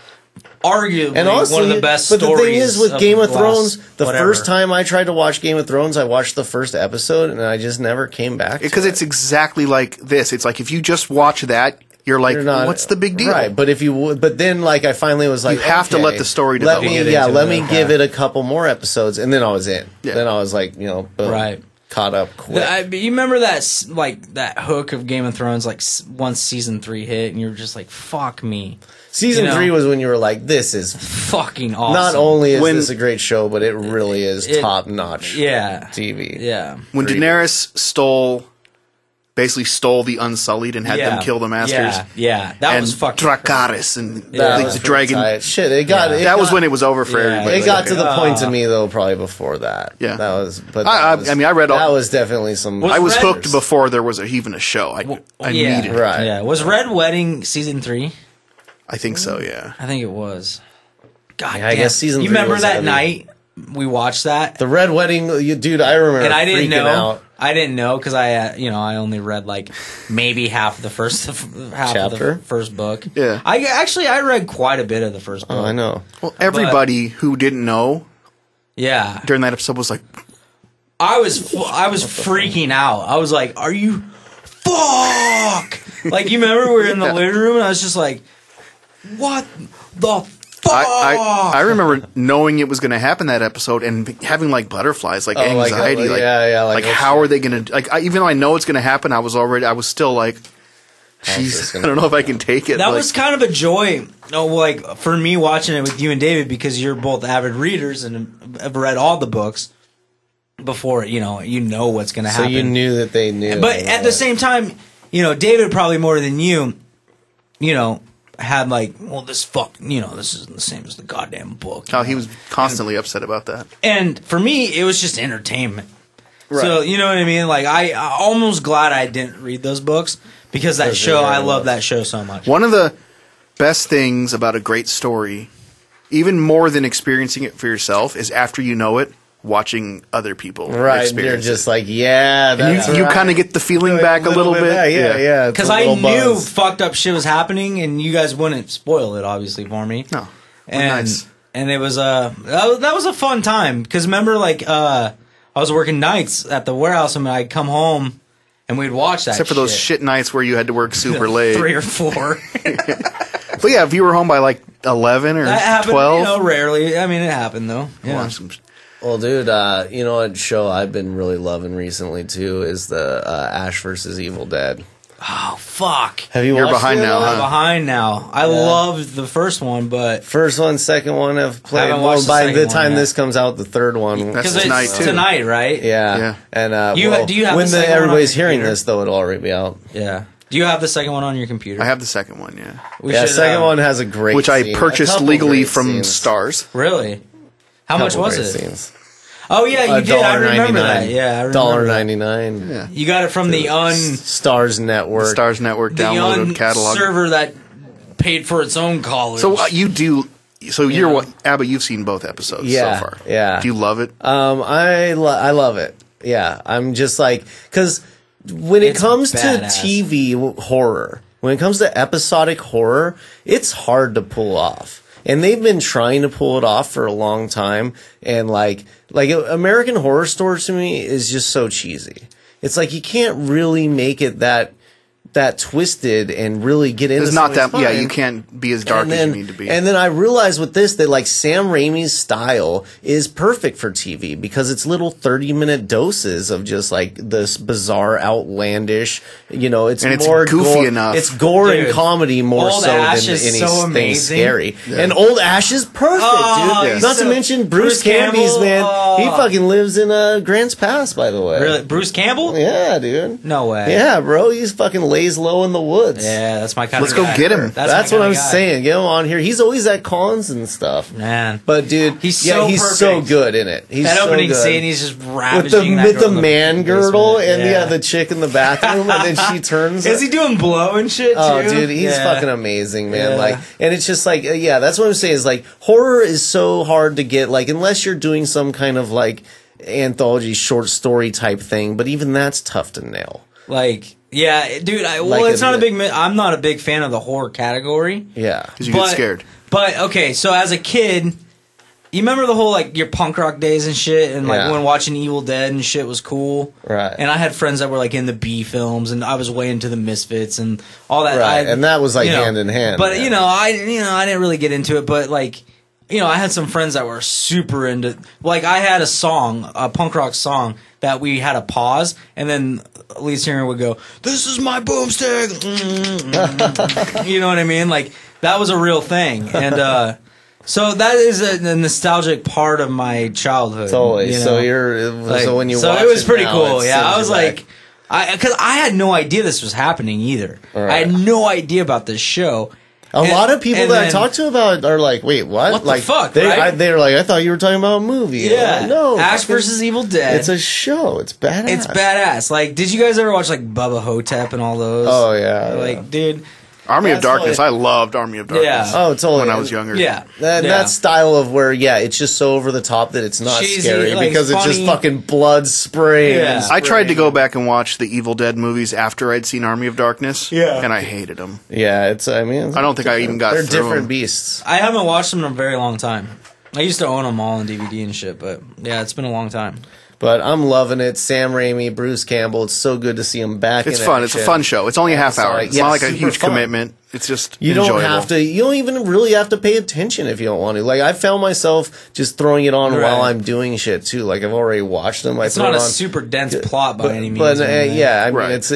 arguably And honestly, one of the best but stories. the thing is, with Game of the Thrones, last the whatever. first time I tried to watch Game of Thrones, I watched the first episode, and I just never came back. Because it's exactly like this. It's like if you just watch that, you're like, what's the big deal? Right, but if you would, but then like I finally was like, You have to let the story let develop. me give it a couple more episodes, and then I was in. Yeah. Then I was like, boom, Right. caught up quick. You remember that hook of Game of Thrones, like once season 3 hit, and you were just like, "Fuck me." Season 3 was when you were like, this is fucking awesome. not only is this a great show, but it really is top notch. Yeah. TV. Yeah. When Daenerys basically stole the Unsullied and had them kill the Masters. Yeah. That was fucking Dracarys and That the dragon. tight. Shit, that was when it was over for everybody. It got to the point to me though, probably before that. Yeah. that was. But I read all. that was definitely some. I was Red- hooked before there was even a show. I needed it. Right. Yeah. Was Red Wedding season 3? I think so. Yeah. I think it was. God Yeah, I damn. guess season You 3 remember was that heavy. night we watched that? The Red Wedding, dude, I remember. And I didn't freaking know. out. I didn't know because I only read like maybe half of the first of Chapter? the first book. Yeah. I read quite a bit of the first book. Oh, I know. Well, everybody who didn't know Yeah, during that episode was like, I was freaking out. I was like, "Are you fuck?" Like you remember we were in the living room and I was just like, "What the fuck?" I remember knowing it was going to happen that episode and having like butterflies, like anxiety, like how are they going to even though I know it's going to happen, I was still like, Jesus, I don't know if I can take it. That was kind of a joy, like for me watching it with you and David because you're both avid readers and have read all the books before. You know what's going to happen. So you knew that they knew. But at the same time, David probably more than you, had like, well, this isn't the same as the goddamn book. He was constantly upset about that. And for me, it was just entertainment. Right. So you know what I mean? Like I almost glad I didn't read those books because that show, I love that show so much. One of the best things about a great story, even more than experiencing it for yourself, is after you know it, watching other people experience You're just it. like, yeah, that's you kind of get the feeling back a little bit. Yeah. Because I knew fucked up shit was happening, and you guys wouldn't spoil it, obviously, for me. No, and nice. And it was that was a fun time because remember, like I was working nights at the warehouse, and I'd come home and we'd watch that. Except for those shit nights where you had to work super late, 3 or 4. But yeah, if you were home by like 11 or That happened, 12, rarely. I mean, it happened though. Yeah. watch some. Well, dude, you know what show I've been really loving recently too is the Ash vs. Evil Dead. Oh fuck! Have you? You're watched behind it? now, huh? I'm behind now. I loved the first one, but First one, second one have played. Haven't Well, watched the by second the one time yet. this comes out, the third one. That's because tonight, it's too. tonight, right? Yeah. And do you have when the second one on everybody's your hearing computer? this, though, it'll already be out. Yeah. Do you have the second one on your computer? I have the second one, yeah, We Yeah, should, second one has a great, which I scene. A purchased couple legally great from scenes. Stars. Really? How much Couple was great it? Scenes. Oh yeah, you did. I remember that. Yeah, I remember that. $1.99. Yeah, You got it from the Stars Network. Stars Network the downloaded catalog. server that paid for its own college. So you do. So you're what, Abba? You've seen both episodes Yeah, so far. yeah. Do you love it? I love it. Yeah, I'm just like, because when it It's comes badass. to TV horror, when it comes to episodic horror, it's hard to pull off. And they've been trying to pull it off for a long time. And like American Horror Story to me is just so cheesy. It's like you can't really make it that twisted and really get into It's not that. somebody's Yeah, mind. you can't be as dark as you need to be. And then I realized with this that like Sam Raimi's style is perfect for TV because it's little 30-minute doses of just like this bizarre, outlandish, it's And it's more goofy gore, enough. It's gore Dude, and comedy more Old so Ash than is anything so amazing. scary. And Old Ash is perfect, Oh, dude. he's Not to so- mention Bruce Bruce Campbell's, Campbell, man. He oh. fucking lives in Grants Pass, by the way. really, Bruce Campbell? Yeah, dude. No way. Yeah, bro. He's fucking lays low in the woods. Yeah, that's my kind Let's of go guy. get him. That's my what kinda I'm guy. saying. Get him on here. He's always at cons and stuff. Man. But dude, He's he's so so perfect. good in it. He's That so opening good. scene, he's just with ravaging the girl in man basement. girdle and the chick in the bathroom, and then she turns. Is he doing blow and shit too? Oh, dude, he's Yeah. fucking amazing, man. Yeah. Like, and it's just like, that's what I'm saying. Is like horror is so hard to get. Like, unless you're doing some kind of like anthology short story type thing, but even that's tough to nail. Like, yeah, dude. I'm not a big fan of the horror category. Yeah, because you get scared. But okay, so as a kid, you remember the whole like your punk rock days and shit, and like when watching Evil Dead and shit was cool, right? And I had friends that were like in the B films, and I was way into the Misfits and all that, right? And that was like hand in hand. But I didn't really get into it, but like. I had some friends that were super into... Like, I had a punk rock song, that we had to pause, and then lead singer would go, "This is my boomstick!" You know what I mean? Like, that was a real thing. And so that is a nostalgic part of my childhood. Totally. So when you watch it was pretty now, cool. Yeah, I was like... Because I had no idea this was happening either. Right. I had no idea about this show. A lot of people that I talk to about are like, "Wait, what? What like, the fuck?" They're like, "I thought you were talking about a movie." Yeah, like, no. Ash versus Evil Dead. It's a show. It's badass. It's badass. Like, did you guys ever watch like Bubba Hotep and all those? Oh yeah. Like, dude. Army of Darkness. I loved Army of Darkness. Yeah. Oh, totally. When I was younger. Yeah. That style of where, it's just so over the top that it's not cheesy, scary like, because funny. it's just fucking blood spraying. Yeah. I tried to go back and watch the Evil Dead movies after I'd seen Army of Darkness. Yeah. And I hated them. Yeah, I don't think I even got They're through different them. beasts. I haven't watched them in a very long time. I used to own them all on DVD and shit, but yeah, it's been a long time. But I'm loving it. Sam Raimi, Bruce Campbell. It's so good to see him back. It's fun. It's a fun show. It's only a half hour. It's not like a huge fun. commitment. It's just you enjoyable. don't have to. You don't even really have to pay attention if you don't want to. Like I found myself just throwing it on while I'm doing shit too. Like I've already watched them. It's not a super dense plot by any means. But I mean, it's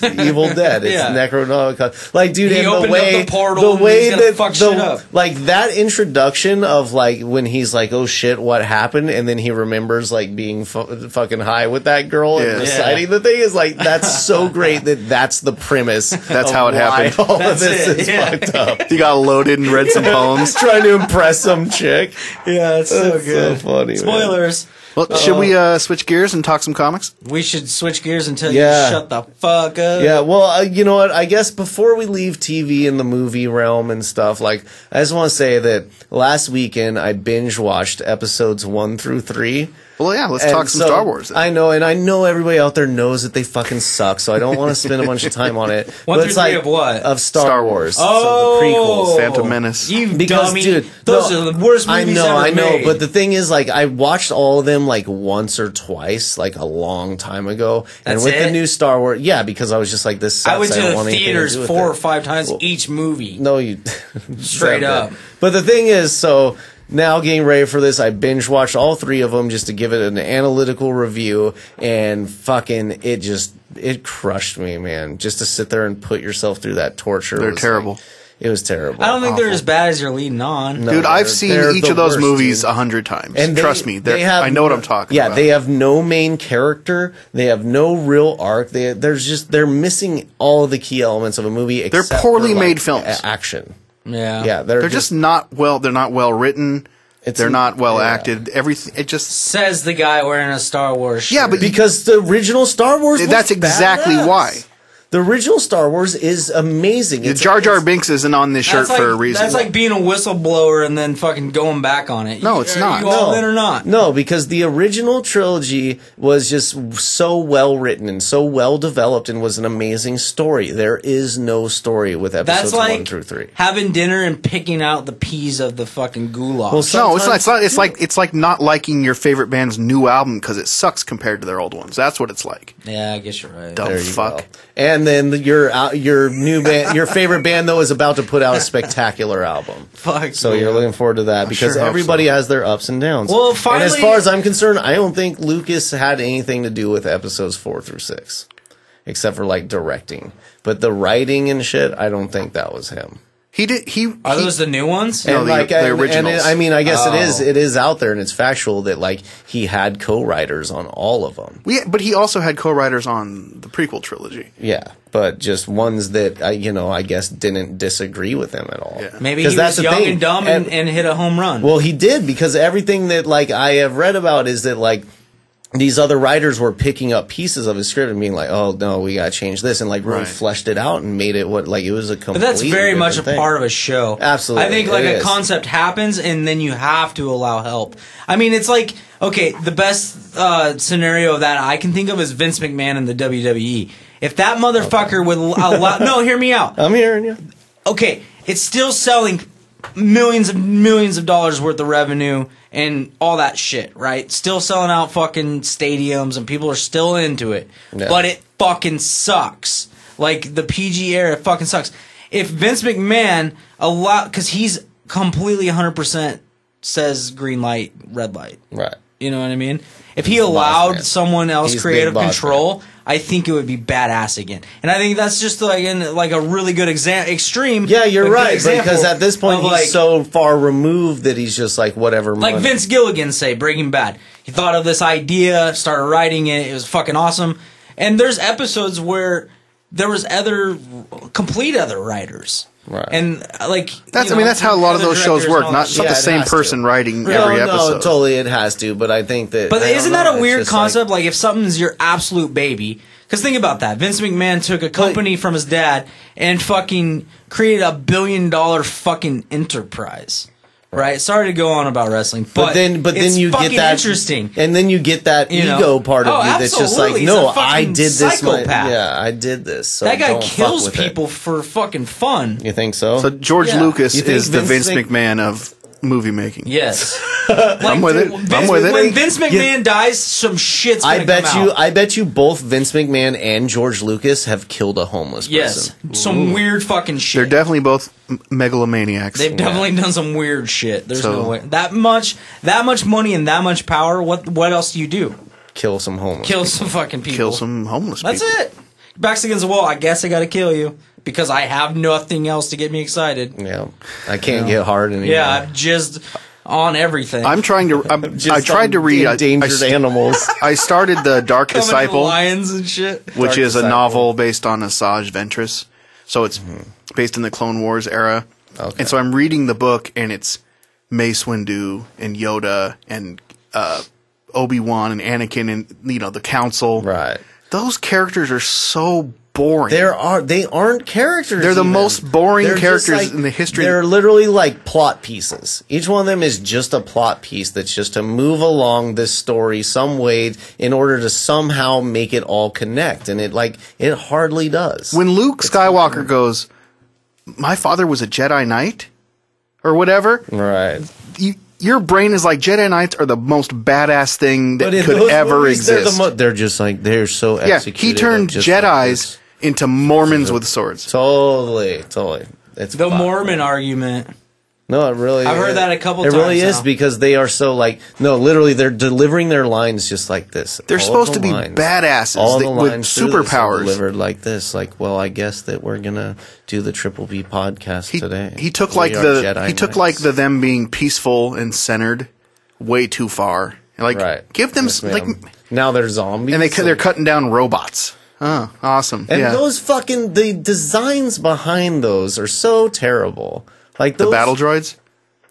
Evil Dead. It's Necronomicon. Like, dude, he and opened the way up the portal, the way and he's gonna fuck shit up. Like that introduction of like when he's like, "Oh shit, what happened?" and then he remembers like being fucking high with that girl and reciting the thing is like that's so great that's the premise. That's how it happened. All of this is fucked up. He got loaded and read some poems. Trying to impress some chick. Yeah, it's so good. So funny. Spoilers. Man. Well, should we switch gears and talk some comics? We should switch gears and tell you to shut the fuck up. Yeah, well, you know what? I guess before we leave TV and the movie realm and stuff, like, I just want to say that last weekend I binge watched episodes 1 through 3. Well, yeah, let's talk some Star Wars then. I know, and I know everybody out there knows that they fucking suck, so I don't want to spend a bunch of time on it. 1 through 3 of what? Of Star Wars. Oh, so the prequels. Phantom Menace. You dummy. Dude, those are the worst movies I know, made. but the thing is, like, I watched all of them, like, once or twice, like, a long time ago. That's and with it? the new Star Wars, because I was just like, this sucks. I went to don't want the anything to theaters do with 4 it. or 5 times each movie. No, you... Straight up. But the thing is, so... Now getting ready for this, I binge watched all 3 of them just to give it an analytical review, and fucking it crushed me, man. Just to sit there and put yourself through that torture. They're terrible. It was terrible. I don't think they're as bad as you're leading on. No, dude, I've seen each of those movies 100 times. And trust me, I know what I'm talking about. Yeah, they have no main character. They have no real arc. They're missing all of the key elements of a movie. They're poorly made films. Action. Yeah, they're just not well. They're not well written. They're not well acted. Everything. It just says the guy wearing a Star Wars shirt. Yeah, but because the original Star Wars was that's exactly badass. Why. The original Star Wars is amazing. Jar Jar Binks isn't on this shirt for a reason. That's like being a whistleblower and then fucking going back on it. No, it's not. Are you all in or not? No, because the original trilogy was just so well written and so well developed and was an amazing story. There is no story with episodes That's like 1 through 3. having dinner and picking out the peas of the fucking goulash. Well, no, it's not. It's like not liking your favorite band's new album because it sucks compared to their old ones. That's what it's like. Yeah, I guess you're right. Dumb fuck. Go. And then your new band, your favorite band though, is about to put out a spectacular album. Fuck. So you're looking forward to that because sure hope everybody so. has their ups and downs. Well, finally, and as far as I'm concerned, I don't think Lucas had anything to do with episodes 4 through 6, except for like directing. But the writing and shit, I don't think that was him. He did. Are those the new ones? No, And the originals. I mean, I guess it is out there and it's factual that like he had co-writers on all of them. Yeah, but he also had co-writers on the prequel trilogy. Yeah, but just ones that I guess didn't disagree with him at all. Yeah. Maybe he was young and dumb and hit a home run. Well, he did because everything that like I have read about is that like these other writers were picking up pieces of his script and being like, "Oh no, we gotta change this," and like really fleshed it out and made it what like it was a complete. But that's very much a part of a show. Absolutely, I think like a concept happens and then you have to allow help. I mean, it's like okay, the best scenario of that I can think of is Vince McMahon in the WWE. If that motherfucker would allow, no, hear me out. I'm hearing you. Okay, it's still selling millions of dollars worth of revenue and all that shit, right? Still selling out fucking stadiums and people are still into it. Yeah. But it fucking sucks. Like, the PG era fucking sucks. If Vince McMahon because he's completely 100% says green light, red light. Right. You know what I mean? If he allowed someone else creative control, I think it would be badass again. And I think that's just like a really good extreme. Yeah, you're right. Because at this point, he's so far removed that he's just like whatever. Like Vince Gilligan, say, Breaking Bad. He thought of this idea, started writing it. It was fucking awesome. And there's episodes where there was complete other writers. Right. And like that's that's how a lot of those shows work. Not the same person writing every episode. No, totally it has to, but I think that But isn't that a weird concept? Like if something's your absolute baby, because think about that. Vince McMahon took a company from his dad and fucking created $1 billion fucking enterprise. Right, sorry to go on about wrestling, but then you get that interesting, and then you get that ego part of you that's just like, no, I did this. I did this. So that guy kills people for fucking fun. You think so? So George Lucas is the Vince McMahon of movie making. Yes, I'm with it. I'm with it. When Vince McMahon dies, some shit's gonna come out. I bet you both Vince McMahon and George Lucas have killed a homeless person. Yes, some weird fucking shit. They're definitely both megalomaniacs. They've definitely done some weird shit. There's no way that much money and that much power. What else do you do? Kill some homeless. Kill some fucking people. Kill some homeless people. That's it. Back's against the wall. I guess I got to kill you. Because I have nothing else to get me excited. Yeah, I can't get hard anymore. Yeah, I'm just on everything. I'm trying to. I tried to read Endangered Animals. I started the Dark Disciple, lions and shit, which is a novel based on Asajj Ventress. So it's based in the Clone Wars era. Okay. And so I'm reading the book, and it's Mace Windu and Yoda and Obi-Wan and Anakin and the Council. Right. Those characters are so boring. They aren't characters. They're the most boring characters in the history. They're literally like plot pieces. Each one of them is just a plot piece that's just to move along this story some way in order to somehow make it all connect, and it hardly does. When Luke Skywalker goes, "My father was a Jedi Knight," or whatever, right? Your brain is like, Jedi Knights are the most badass thing that could ever exist. They're just like, they're so executed. Yeah, he turned Jedis into Mormons with swords. Totally. It's the Mormon argument. No, it really. I've heard that a couple times. It really is because they are so literally they're delivering their lines just like this. They're supposed to be badasses with superpowers delivered like this. Like, well, I guess that we're gonna do the Triple B podcast today. He took the them being peaceful and centered way too far. Give them now they're zombies and they're cutting down robots. Oh, awesome! And those the designs behind those are so terrible. Like the battle droids?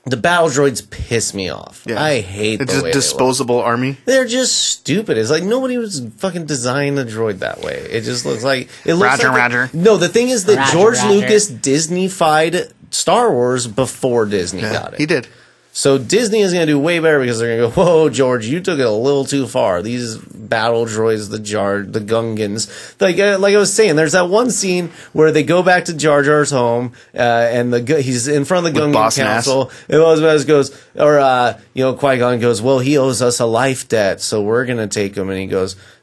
The battle droids piss me off. Yeah. I hate the way disposable army. They're just stupid. It's like nobody was fucking designing a droid that way. It just looks like Roger. No, the thing is that George Lucas Disney-fied Star Wars before Disney got it. He did. So Disney is going to do way better because they're going to go, whoa, George, you took it a little too far. These battle droids, the Gungans. Like I was saying, there's that one scene where they go back to Jar Jar's home, and he's in front of the Gungan Council. And Oz goes, Qui-Gon goes, well, he owes us a life debt, so we're going to take him. And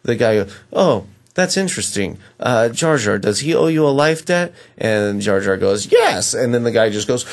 the guy goes, oh, that's interesting. Jar Jar, does he owe you a life debt? And Jar Jar goes, yes. And then the guy just goes,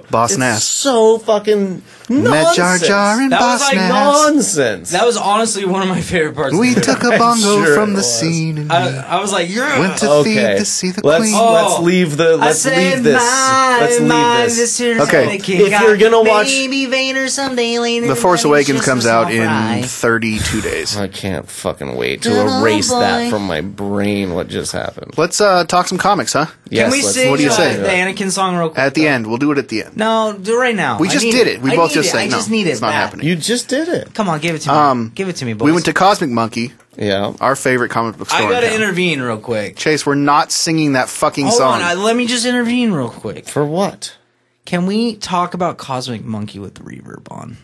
Boss Nass. So fucking nonsense. Met Jar Jar and Boss Nass. Nonsense. That was honestly one of my favorite parts. We took a bongo from the scene. And I was like, went to Thebe to see the queen. Let's leave this. Let's leave this. Okay. If you're gonna watch The Force Awakens comes out in 32 days. I can't fucking wait to erase that from my brain. What just happened? Let's talk some comics, huh? Yes, Can we let's- sing what do you say? the Anakin song real quick? At the end. We'll do it at the end. No, do it right now. We just did it. We both just I said no. just need it. It's not back. happening. You just did it. Come on, give it to me. Give it to me, boys. We went to Cosmic Monkey, Yeah. our favorite comic book store. I gotta in town. intervene real quick. Chase, we're not singing that fucking Hold song. on, let me just intervene real quick. For what? Can we talk about Cosmic Monkey with the reverb on?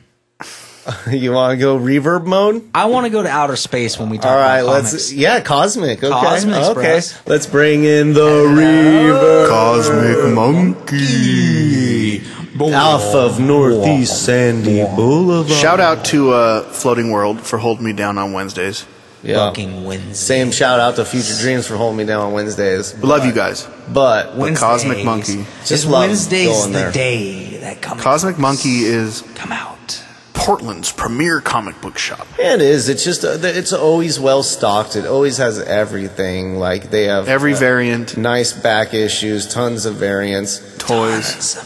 You want to go reverb mode? I want to go to outer space when we talk All right, about comics. let's. Yeah, cosmic. Okay, Cosmics, okay. bros. Let's bring in the reverb. Cosmic Monkey. Off of Northeast Sandy Boulevard. Shout out to Floating World for holding me down on Wednesdays. Yeah. Fucking Wednesday. Same shout out to Future Dreams for holding me down on Wednesdays. We love you guys. But Wednesdays. Cosmic Monkey. Just Is love Wednesday's going the there. day that Cosmic Monkey is come out. Portland's premier comic book shop. Yeah, it is. It's just it's always well stocked. It always has everything. Like they have Every variant, nice back issues, tons of variants. toys.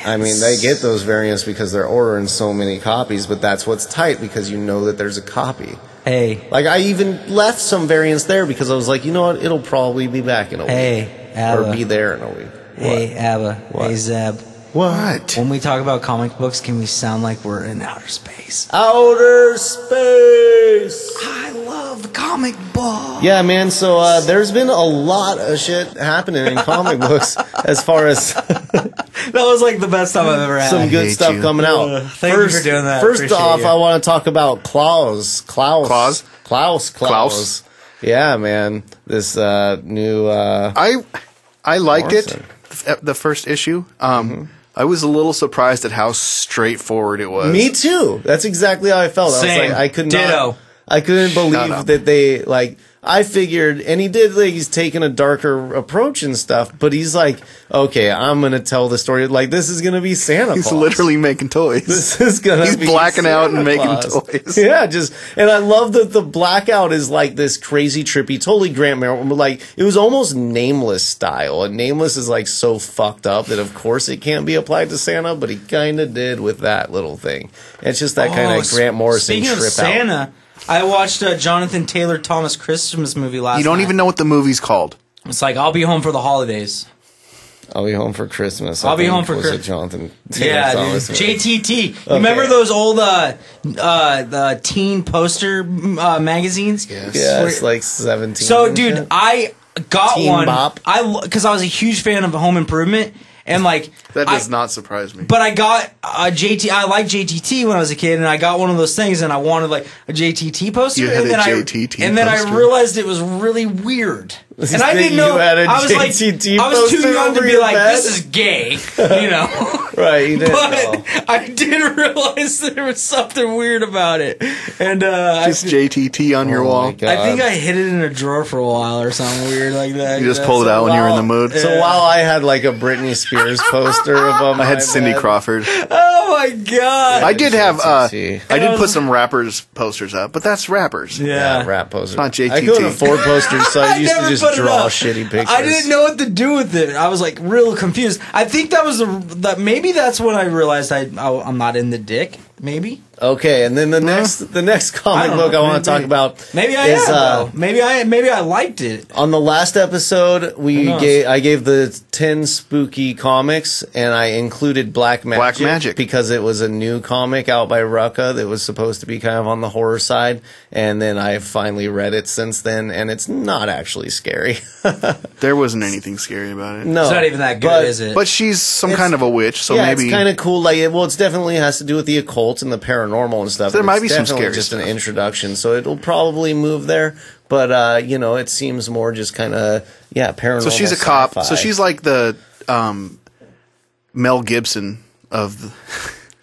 I mean, they get those variants because they're ordering so many copies, but that's what's tight because you know that there's a copy. Hey, Like I even left some variants there because I was like, you know what, it'll probably be back in a week. hey, Or Abba. be there in a week. Hey, Abba. What? Hey, Zeb. What? When we talk about comic books, can we sound like we're in outer space? Outer space. I love comic books. Yeah, man. So there's been a lot of shit happening in comic books as far as That was like the best time I've ever had. some good hate stuff you. coming out. Thank you for doing that. First Appreciate off, you. I want to talk about Klaus. Klaus? Klaus. Yeah, man. This new. I liked Morrison. it, the first issue. I was a little surprised at how straightforward it was. Me too. That's exactly how I felt. I Same. was like, I could not. Ditto. I couldn't Shut believe up. that they like. I figured, and he did. Like, he's taking a darker approach and stuff. But he's like, okay, I'm gonna tell the story. Like, this is gonna be Santa He's Claus. literally making toys. This is gonna He's be blacking out Santa and making Claus. toys. Yeah, and I love that the blackout is like this crazy trippy, totally Grant Merrill, like it was almost Nameless style. And Nameless is like so fucked up that of course it can't be applied to Santa, but he kind of did with that little thing. It's just that kind of Grant Morrison Speaking trip of Santa, I watched a Jonathan Taylor Thomas Christmas movie last night. You don't even know what the movie's called. It's like, I'll be home for the holidays. I'll be home for Christmas. I'll be home for Was Christmas. it Jonathan Taylor Yeah, dude. Thomas movie? JTT. You remember those old the teen poster magazines? Yes. Yeah, it's like 17. So, and dude, shit. I got Teen one. Bop. Because I was a huge fan of Home Improvement, and like That does not surprise me. But I got a JT. I liked JTT when I was a kid, and I got one of those things, and I wanted like a JTT poster. You had and then a JTT and then I poster? realized it was really weird. And I that didn't you know. had a I was like, JTT I was too poster young to over be your like, bed? this is gay, you know. Right, you didn't know. But I did realize there was something weird about it, and Just JTT on your Oh wall. my God. I think I hid it in a drawer for a while or something weird like that. You just pulled it out when you were in the mood. So while I had like a Britney Spears poster above I had my Cindy bed, Crawford. Oh my god! I did have. JTT. I did put some rappers posters up, but that's rappers. Yeah. rap posters. Not JTT. I couldn't afford posters, so I used to never just put it draw up. shitty pictures. I didn't know what to do with it. I was like real confused. I think that was that maybe that's when I realized I'm not in the dick. Maybe. Okay, and then the next comic don't book know. I want to talk about Maybe I is am. Though. Maybe I liked it. on the last episode knows? I gave the 10 spooky comics and I included Black Magic, Black Magic. because it was a new comic out by Rucka that was supposed to be kind of on the horror side, and then I finally read it since then and it's not actually scary. There wasn't anything scary about it. No. It's not even that good, but- is it? But she's some It's- kind of a witch, so yeah, maybe it's kind of cool. Like, well, it's definitely has to do with the occult and the paranormal and stuff. There and might it's be some definitely scary just stuff. an introduction, so it'll probably move there. But it seems more just kind of paranormal. So she's a cop. sci-fi. So she's like the Mel Gibson of the.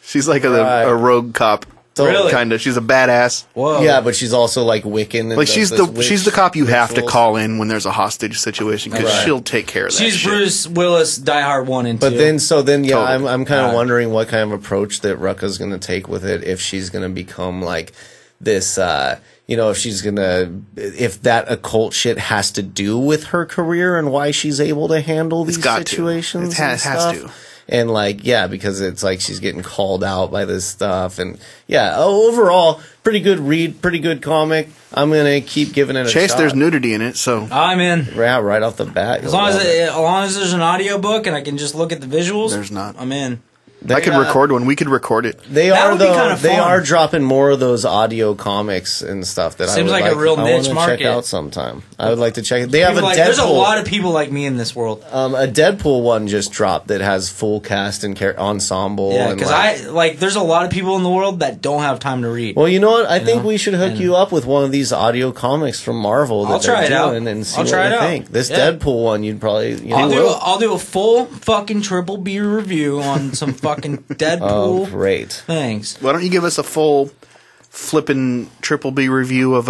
She's like Right. a rogue cop. Really? Kind of. She's a badass. Whoa. yeah, but she's also like Wiccan. And Like does she's this she's the cop you have to rituals. call in when there's a hostage situation because Right. she'll take care of that. She's shit. Bruce Willis, Die Hard 1 and 2. But then, Totally. I'm kind of wondering what kind of approach that Rucka's going to take with it. If she's going to become like this, if that occult shit has to do with her career and why she's able to handle these got to. situations. It has and stuff. to. And like, yeah, because it's like she's getting called out by this stuff. And yeah, overall, pretty good read, pretty good comic. I'm going to keep giving it a Chase, shot. there's nudity in it, so. I'm in. Yeah, right off the bat. As long as there's an audiobook and I can just look at the visuals. There's not. I'm in. I could record one. We could record it. They That are would be kinda though. They fun. are dropping more of those audio comics and stuff that Seems I would like a real I niche wanna market. check out sometime. I would like to check it. They have a Deadpool. There's a lot of people like me in this world. A Deadpool one just dropped that has full cast and ensemble. Yeah, and because there's a lot of people in the world that don't have time to read. Well, you know what? I think we should hook you up with one of these audio comics from Marvel that I'll try they're it out. doing and see I'll what try you it out. think. This Yeah. Deadpool one, you'd probably. I'll do a full fucking triple B review on some fucking Deadpool. Oh, great. Thanks. Why don't you give us a full flippin' triple B review of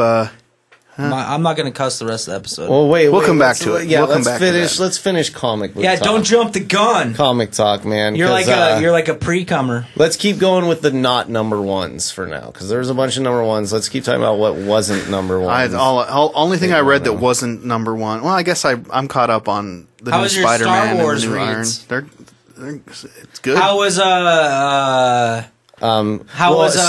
I'm not going to cuss the rest of the episode. Well, We'll come back to it. Yeah, We'll come let's back to finish. that. Let's finish comic book. yeah, talk. don't jump the gun. Comic talk, man. You're 'cause, like a pre-comer. Let's keep going with the not number ones for now, because there's a bunch of number ones. Let's keep talking about what wasn't number one. only thing I read that wasn't number one. Well, I guess I'm caught up on the How new was your Star Spider-Man Wars and the new Iron. reads? It's good. How was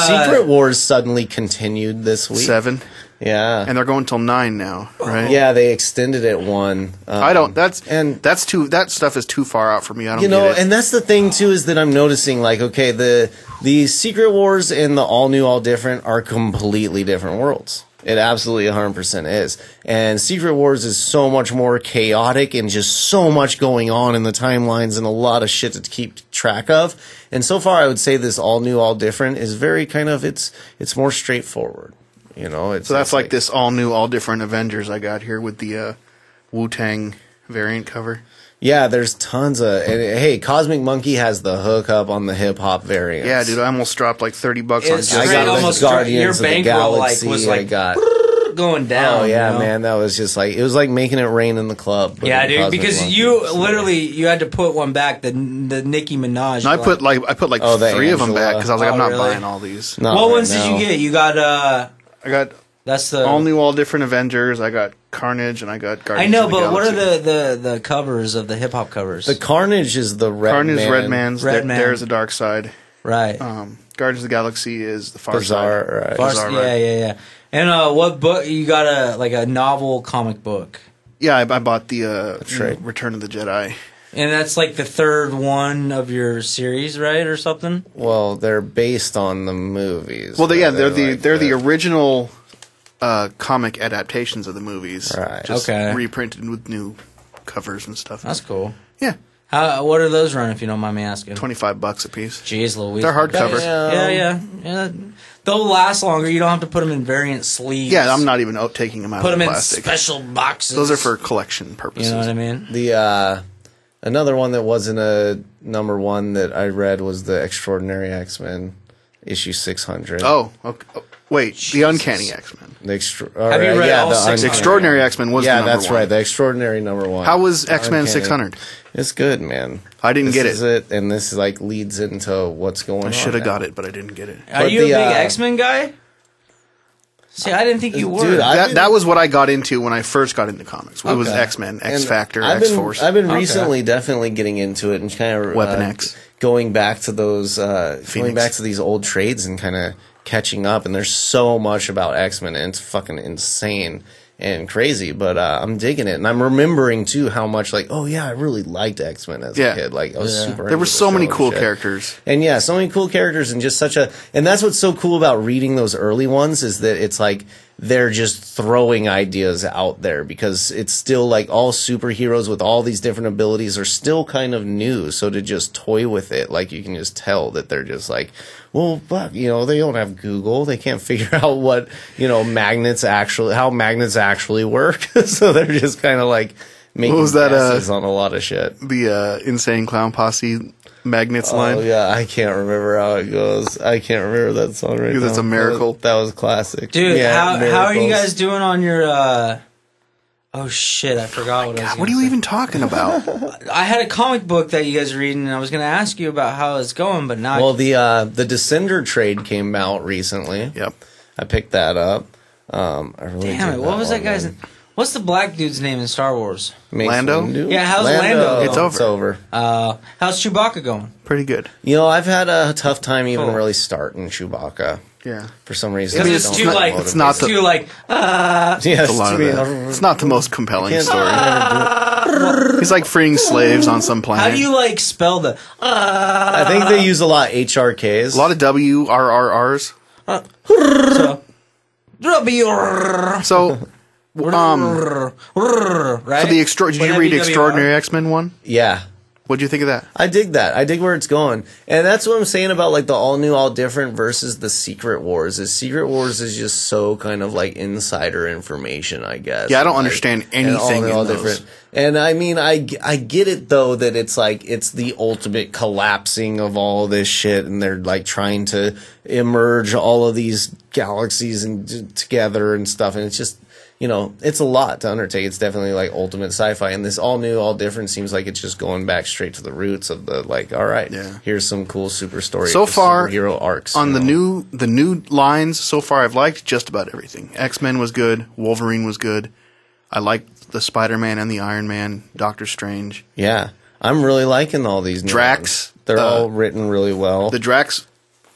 Secret Wars suddenly continued this week. 7, Yeah. and they're going till 9 now, right? Yeah, they extended it one. I don't. That stuff is too far out for me. I don't. You know, get it. and that's the thing too, is that I'm noticing, like, okay, the Secret Wars and the all new, all different are completely different worlds. It absolutely 100% is. And Secret Wars is so much more chaotic and just so much going on in the timelines and a lot of shit to keep track of. And so far, I would say this all new, all different is very kind of, it's more straightforward. You know, So that's like this all new, all different Avengers I got here with the Wu-Tang variant cover. Yeah, there's tons of. And, hey, Cosmic Monkey has the hookup on the hip hop variants. Yeah, dude, I almost dropped like $30 on It's just I straight got almost the Guardians your of the bankroll Galaxy. was I got. going down? Oh yeah, you know? man, that was just like it was like making it rain in the club. Yeah, dude, Cosmic because Monkey. you had to put one back. The Nicki Minaj. No, I put like Oh, the 3 of them Angela. back because I was like, Oh, I'm not really? buying all these. Not What right ones now. did you get? You got I got that's the all new, all different Avengers. I got Carnage and I got I Guardians know, of the but what are Galaxy. the covers of the hip hop covers? The Carnage is the Red Carnage, Man. Red Man's. Red Man. There's the Dark Side. right. Guardians of the Galaxy is the Far Bizarre, Side. right. Bizarre, yeah, right. yeah. And what book? You got a novel comic book, Yeah, I bought the right. Return of the Jedi. and that's like the third one of your series, right, or something? Well, they're based on the movies. Well, they're like the original comic adaptations of the movies. Right. Just Okay. reprinted with new covers and stuff. That's cool. Yeah, What are those run, if you don't mind me asking? $25 a piece. Jeez Louise. They're hardcover. Yeah. They'll last longer. You don't have to put them in variant sleeves. Yeah, I'm not even taking them out Put of them the in plastic. special boxes. Those are for collection purposes. You know what I mean? The another one that wasn't a number one that I read was the Extraordinary X-Men issue 600. Oh, okay. Oh, wait, the Uncanny X-Men. The Have you read all the 600? The Extraordinary X-Men was the Yeah, number that's one. right. The Extraordinary number one. How was X-Men Uncanny. 600? It's good, man. I didn't get This it. is it, and this like leads into what's going on. I should have now. got it, but I didn't get it. Are But you a the, big uh, X-Men guy? See, I didn't think you were. Dude, That was what I got into when I first got into comics. It was Okay. X-Men, And X-Factor, I've been- X-Force. I've been Okay. recently definitely getting into it and kind of Weapon X. going back to those, going Phoenix. back to these old trades and kind of catching up. And there's so much about X-Men, and it's fucking insane and crazy. But I'm digging it, and I'm remembering too how much like, oh yeah, I really liked X-Men as Yeah. a kid. Like I was super. There were into the so many show and cool shit. characters. And yeah, so many cool characters and just and that's what's so cool about reading those early ones is that it's like they're just throwing ideas out there because it's still like all superheroes with all these different abilities are still kind of new. So to just toy with it, like you can just tell that they're just like, well, but they don't have Google. They can't figure out what, how magnets actually work. So they're just kind of like making What was that, guesses on a lot of shit. The Insane Clown Posse Magnets line. Oh yeah, I can't remember how it goes. I can't remember that song right now. Because it's a miracle. That was classic. Dude, Yeah, how are you miracles. guys doing on your oh shit, I forgot what I was God, what are you even talking about? I had a comic book that you guys are reading and I was going to ask you about how it's going, but now Well, the Descender trade came out recently. Yep. I picked that up. I really damn did it, what was that one, guy's man. What's the black dude's name in Star Wars? Lando? Yeah, how's Lando? It's over. How's Chewbacca going? Pretty good. You know, I've had a tough time even really starting Chewbacca. Yeah. For some reason. Because it's too like... It's not too like... Yeah, it's not the most compelling story. He's like freeing slaves on some planet. How do you like spell the... I think they use a lot of HRKs. A lot of WRRRs. So... right? So did you read Extraordinary X-Men 1? Yeah. What'd you think of that? I dig that. I dig where it's going. And that's what I'm saying about like the all new, all different versus the Secret Wars. Is Secret Wars is just so kind of like insider information, I guess. Yeah, I don't understand anything in those. Different. And I mean, I get it though that it's like it's the ultimate collapsing of all this shit, and they're like trying to emerge all of these galaxies and together and stuff, and it's just. You know, it's a lot to undertake. It's definitely like ultimate sci-fi, and this all new, all different seems like it's just going back straight to the roots of the like. All right, here's some cool super story. So far, superhero arcs on the new lines. So far, I've liked just about everything. X-Men was good. Wolverine was good. I liked the Spider-Man and the Iron Man. Doctor Strange. Yeah, I'm really liking all these new Drax. ones. They're all written really well. The Drax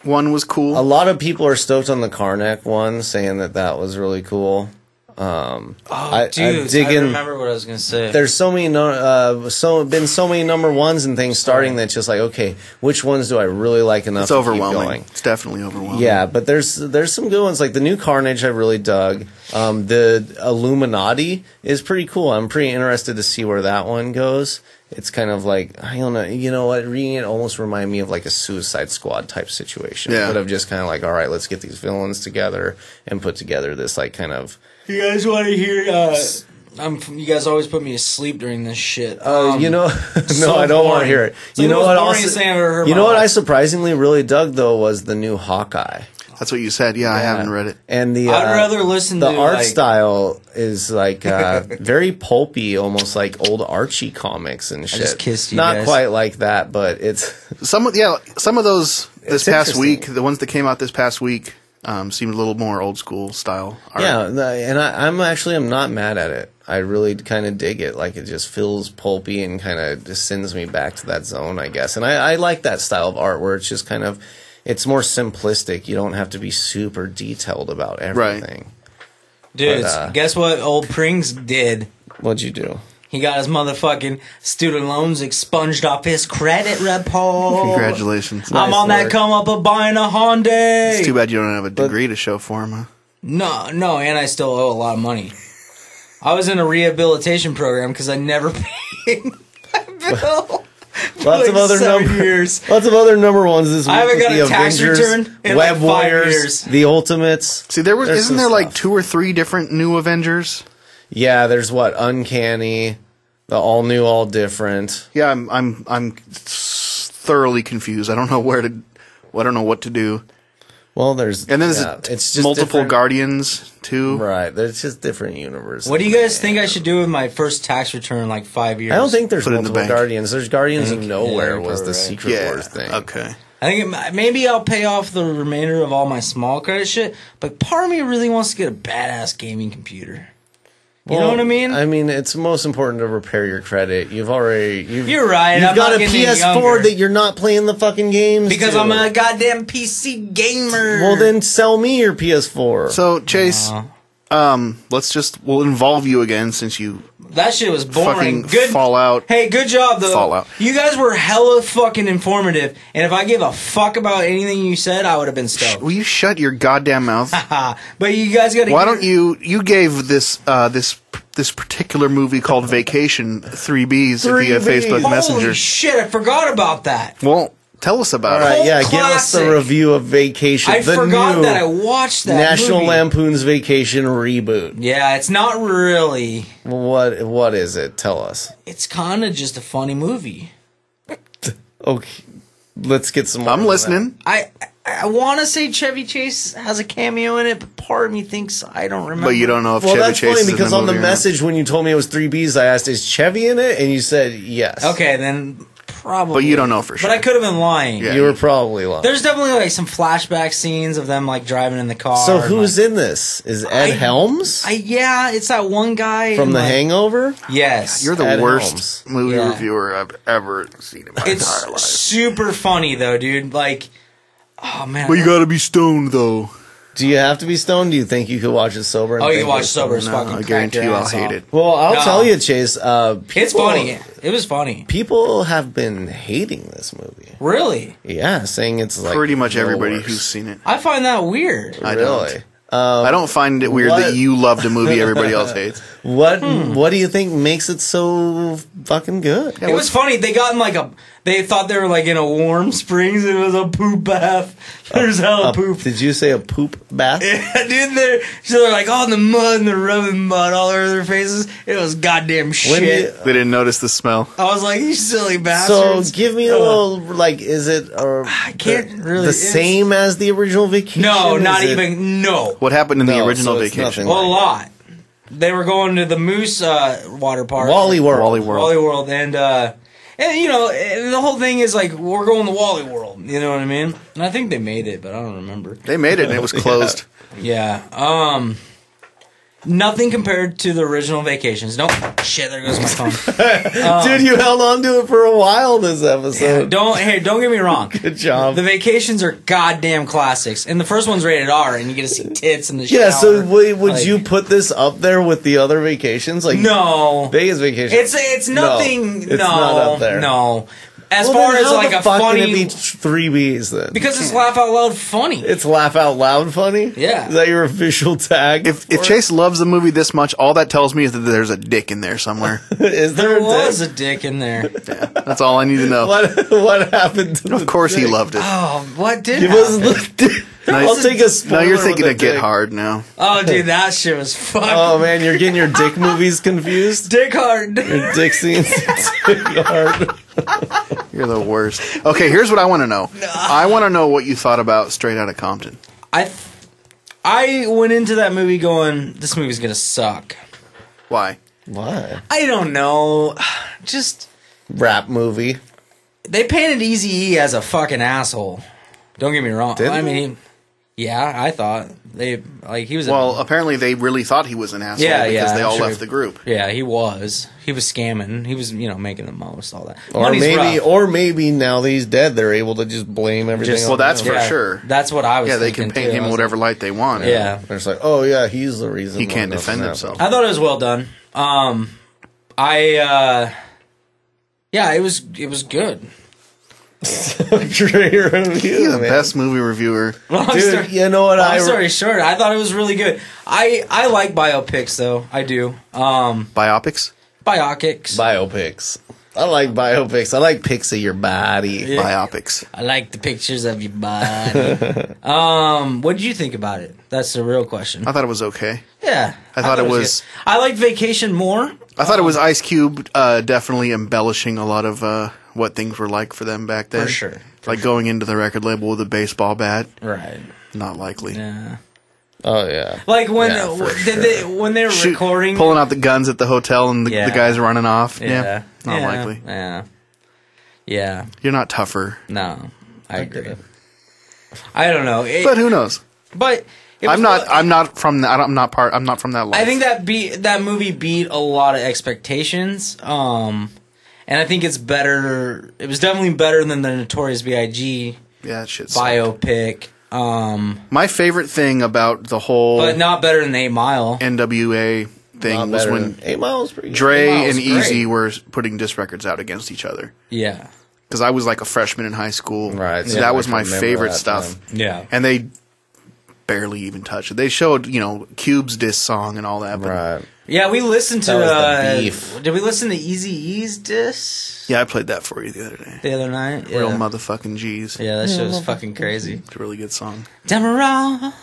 one was cool. A lot of people are stoked on the Karnak one, saying that was really cool. I remember what I was gonna say. There's so many been so many number ones and things starting that's just like, okay, which ones do I really like enough to keep going? It's definitely overwhelming. Yeah, but there's some good ones like the new Carnage I really dug. The Illuminati is pretty cool. I'm pretty interested to see where that one goes. It's kind of like, I don't know, you know what, reading it almost reminded me of like a Suicide Squad type situation. Yeah. But of just kind of like, all right, let's get these villains together and put together this like kind of... You guys want to hear? You guys always put me to sleep during this shit. You know, no, I don't want to hear it. You know what? You know what I surprisingly really dug though was the new Hawkeye. That's what you said. Yeah, I haven't read it. And the I'd rather listen the to art style is like very pulpy, almost like old Archie comics and shit. I just kissed you Not guys. quite like that, but it's some of those this past week. The ones that came out this past week. Seemed a little more old school style art. Yeah, and I'm not mad at it. I really kind of dig it. Like it just feels pulpy and kind of just sends me back to that zone, I guess. And I like that style of art where it's just kind of, it's more simplistic. You don't have to be super detailed about everything. Right. Dude, guess what old Prings did? What'd you do? He got his motherfucking student loans expunged off his credit report. Congratulations. I'm on that come up of buying a Hyundai. It's too bad you don't have a degree to show for him, huh? No, and I still owe a lot of money. I was in a rehabilitation program because I never paid my bill. Lots of other number ones this week. I haven't got a tax Avengers, return in Web like 5 Warriors, years. The Ultimates. See, isn't there like 2 or 3 different new Avengers? Yeah, there's Uncanny, the all new, all different. Yeah, I'm thoroughly confused. I don't know I don't know what to do. Well, there's it's just multiple Guardians too. Right, there's just different universes. What do you guys think I should do with my first tax return in like 5 years? I don't think there's multiple Guardians. There's Guardians of Nowhere was the Secret Wars thing. Okay. I think maybe I'll pay off the remainder of all my small credit shit, but part of me really wants to get a badass gaming computer. You know what I mean? I mean, it's most important to repair your credit. You're right. You've I'm got a PS4 that you're not playing the fucking games because I'm a goddamn PC gamer. Well, then sell me your PS4. So, Chase, we'll involve you again since you... That shit was boring. Good Fallout. Hey, good job though. Fallout. You guys were hella fucking informative, and if I gave a fuck about anything you said, I would have been stoked. Will you shut your goddamn mouth? But you guys got to. Why don't you gave this particular movie called Vacation 3 Bs via Facebook Messenger. Holy shit! I forgot about that. Well, tell us about it. All right, yeah, Classic. Give us the review of Vacation. I forgot that I watched that National movie. Lampoon's Vacation reboot. Yeah, it's not really. What is it? Tell us. It's kind of just a funny movie. Okay, let's get some more. I'm listening. I want to say Chevy Chase has a cameo in it, but part of me thinks I don't remember. But you don't know if Chevy Chase is in the movie. Well, that's funny because on the or message when you told me it was 3 Bs, I asked, "Is Chevy in it?" And you said yes. Okay, then Probably. But you don't know for sure. But I could have been lying. Yeah. You were probably lying. There's definitely like some flashback scenes of them like driving in the car. So and, who's like, in this? Is Ed Helms yeah, it's that one guy from and, The like, Hangover? Yes. You're the Ed worst Helms. movie Yeah. reviewer I've ever seen in my It's entire life. super funny though, dude. Like, oh man. But you gotta be stoned though. Do you have to be stoned? Do you think you could watch it sober? And Oh, you think can watch it's sober. It's No, fucking I crack guarantee your you I'll ass hate off. it. Well, I'll No. tell you, Chase. It's people- funny. It was funny. People have been hating this movie. Really? Yeah, saying it's like Pretty much the everybody worst. who's seen it. I find that weird. I Really? don't. I don't find it weird what- that you loved a movie everybody else hates. What do you think makes it so fucking good? It was funny. They got in like they thought they were like in a warm springs. It was a poop bath. There's hella poop. Did you say a poop bath? Yeah, dude, they're like all in the mud and they're rubbing mud all over their faces. It was goddamn shit. They didn't notice the smell. I was like, you silly So bastards. give me a little, like, is it I can't really. the it's- same as the original Vacation? No, not Is it- even. No. What happened in the No, original so it's Vacation? nothing Well, a lot. They were going to the Moose water park. Wally World. Wally World. Wally World. And you know, and the whole thing is like, we're going to Wally World. You know what I mean? And I think they made it, but I don't remember. They made it and it was closed. Yeah. Nothing compared to the original Vacations. Nope. Shit, there goes my phone. Dude, you held on to it for a while this episode. Don't get me wrong. Good job. The Vacations are goddamn classics, and the first one's rated R, and you get to see tits in the shower. Yeah, so would Like, you put this up there with the other vacations? Like No. Vegas Vacation. It's nothing. it's not up there. No. As Well, far then as how like the a fuck can it funny, be 3 B's then? because it's laugh out loud funny. It's laugh out loud funny. Yeah. Is that your official tag? If Chase loves the movie this much, all that tells me is that there's a dick in there somewhere. Is there There a was dick? a dick in there. That's all I need to know. What happened to Of course he loved it. Oh, what did Give happen? us the I'll take a spoiler. Now you're thinking with of the Get dick. Hard now. Oh, dude, that shit was fucking Oh man, you're getting your dick movies confused. dick hard. Your dick scenes. Dick hard. You're the worst. Okay, here's what I want to know. I want to know what you thought about Straight Outta Compton. I went into that movie going, this movie's gonna suck. Why? Why? I don't know. Just Rap movie. they painted Eazy-E as a fucking asshole. Don't get me wrong. Did I they? mean, yeah, I thought he was. Well, apparently they really thought he was an asshole Yeah, because yeah, they I'm all sure. left the group. Yeah, he was. He was scamming. He was, making the most, all that. Or Money's maybe rough. now that he's dead, they're able to just blame everything. Just- on Well, that's him. for Yeah, sure. That's what I was. Yeah, they thinking, can paint too. him I was whatever light they want. like, yeah, They're just like, oh yeah, he's the reason He why can't nothing defend happened. himself. I thought it was well done. Yeah, it was good. Great review, You're the man. best movie reviewer. Long Dude, story- you know what long story short, I thought it was really good. I like biopics though. I do. Biopics? Biopics. Biopics. I like biopics. I like pics of your body. Yeah. Biopics. I like the pictures of your body. What did you think about it? That's the real question. I thought it was okay. Yeah, I thought it was- good. I liked Vacation more. I thought it was Ice Cube definitely embellishing a lot of what things were like for them back then. For sure. Like going into the record label with a baseball bat. Right. Not likely. Yeah. Oh yeah. Like when Yeah, for when they were recording. Pulling out the guns at the hotel and the Yeah. guys running off. Yeah. Not Yeah. likely. Yeah. Yeah. You're not tougher. No, I agree. I don't know, But who knows? but it was I'm not well- from that I'm not from that life. I think that movie beat a lot of expectations. And I think it's better. It was definitely better than the Notorious B.I.G. yeah, that shit sucked. biopic. My favorite thing about the whole But not better than 8 Mile. NWA thing Not was better when than 8 Miles pretty good. Dre 8 Mile and was great. Easy were putting disc records out against each other. Yeah. Because I was like a freshman in high school. Right, So yeah, that was I my remember favorite that stuff. time. Yeah. And they barely even touched it. They showed, Cube's disc song and all that. But Right. Yeah, we listened to. That was the beef. Did we listen to Eazy-E's disc yeah, I played that for you the other day. the other night? Yeah. Real motherfucking G's. Yeah, that shit was fucking crazy. It's a really good song. Demerol.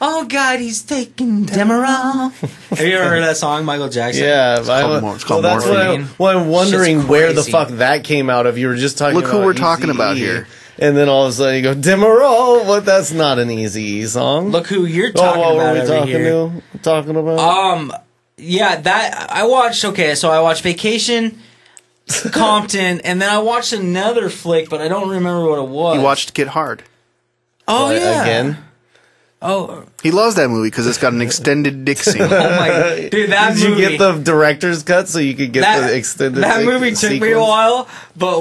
Oh God, he's taking Demerol. Have you ever heard that song, Michael Jackson? Yeah, it's called that's what, Morphine. I'm wondering Shit's where the crazy. fuck that came out of. You were just talking Look about who we're talking Eazy-E, about here. And then all of a sudden you go, Demerol, but that's not an Eazy-E song. Look who you're oh, talking what about were we over talking here. talking about? Yeah, that I watched. Okay, so I watched Vacation. Compton, and then I watched another flick, but I don't remember what it was. You watched Get Hard. Oh yeah. Again? Oh. He loves that movie because it's got an extended dick scene. Oh my dude, that Did movie. you get the director's cut so you could get the extended? That movie took me a sequence? while, but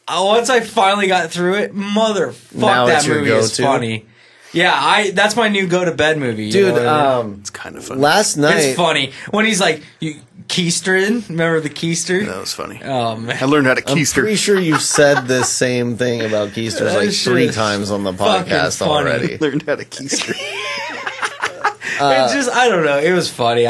once I finally got through it, Now that it's your movie is go-to? funny. Yeah, that's my new go to bed movie, Dude. you know what I mean? It's kind of funny. Last night, It's funny when he's like keistering. Remember the keister? That was funny. Oh man, I learned how to I'm keister. pretty sure you've said this same thing about keisters like shit 3 is times on the fucking podcast funny. already. Learned how to keister. it's just I don't know. It was funny.